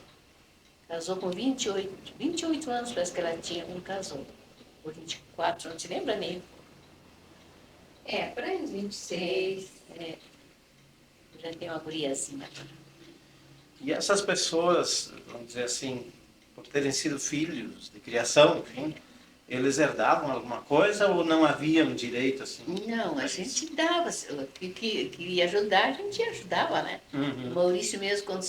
Casou com 28 anos, parece que ela tinha quando casou. Ou 24, não te lembra nem? Por aí uns 26. Já tem uma guriazinha. E essas pessoas, vamos dizer assim, por terem sido filhos de criação, enfim, eles herdavam alguma coisa ou não havia um direito assim? Não, a gente dava. Que queria ajudar, a gente ajudava, né? O Maurício mesmo, quando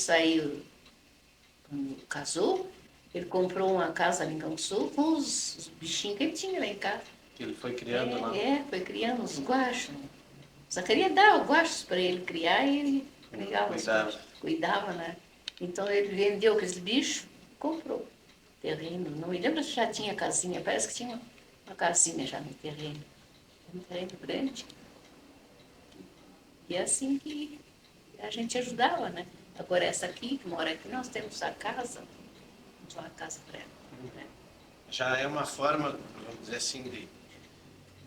casou, ele comprou uma casa ali em Campo Sul com os bichinhos que ele tinha lá em casa. Que ele foi criando lá. Foi criando os guachos. Só queria dar os guachos para ele criar e ele cuidava, né? Então ele vendeu aqueles bichos, comprou terreno. Não me lembro se já tinha casinha, parece que tinha uma casinha já no terreno. Um terreno grande. E é assim que a gente ajudava, né? Agora essa aqui, que mora aqui, nós temos a casa, vamos uma casa para ela. Né? Já é uma forma, vamos dizer assim,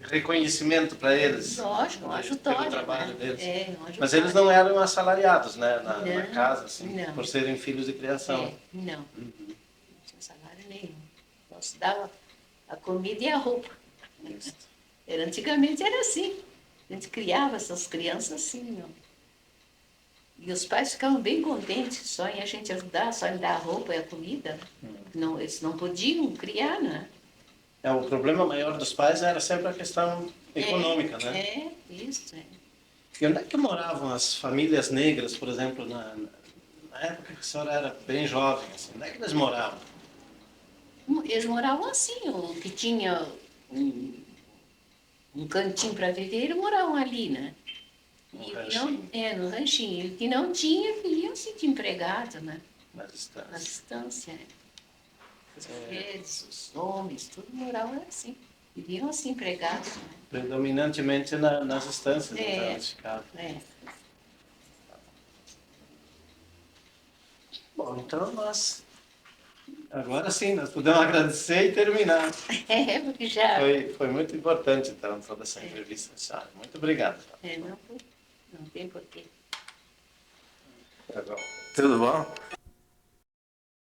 reconhecimento para eles. Lógico, uma Pelo ajutória. trabalho Né? deles. É, uma Mas eles ajutória. não eram assalariados, né? Na Não, casa, assim, não. por serem filhos de criação. É, não. Não tinha salário nenhum. Só se dava a comida e a roupa. Isso. Antigamente era assim. A gente criava essas crianças assim, não. E os pais ficavam bem contentes só em a gente ajudar, só em dar a roupa e a comida. Não, eles não podiam criar, né? O problema maior dos pais era sempre a questão econômica, né? É, isso. É. E onde é que moravam as famílias negras, por exemplo, na época que a senhora era bem jovem? Assim, onde é que eles moravam? Eles moravam assim, o que tinha um cantinho para viver, eles moravam ali, né? No E o que ranchinho. não, no ranchinho. E o que não tinha, viviam-se de empregado, né? Na Na distância. distância. Né? As mulheres, os homens, tudo moravam assim. Viviam assim, empregados. Né? Predominantemente nas estâncias, então, eles ficavam. É. Bom, então nós... Agora sim, nós podemos agradecer e terminar. É, porque já. Foi muito importante, então, toda essa entrevista, senhora. Muito obrigado. Não tem porquê. Tá bom. Tudo bom?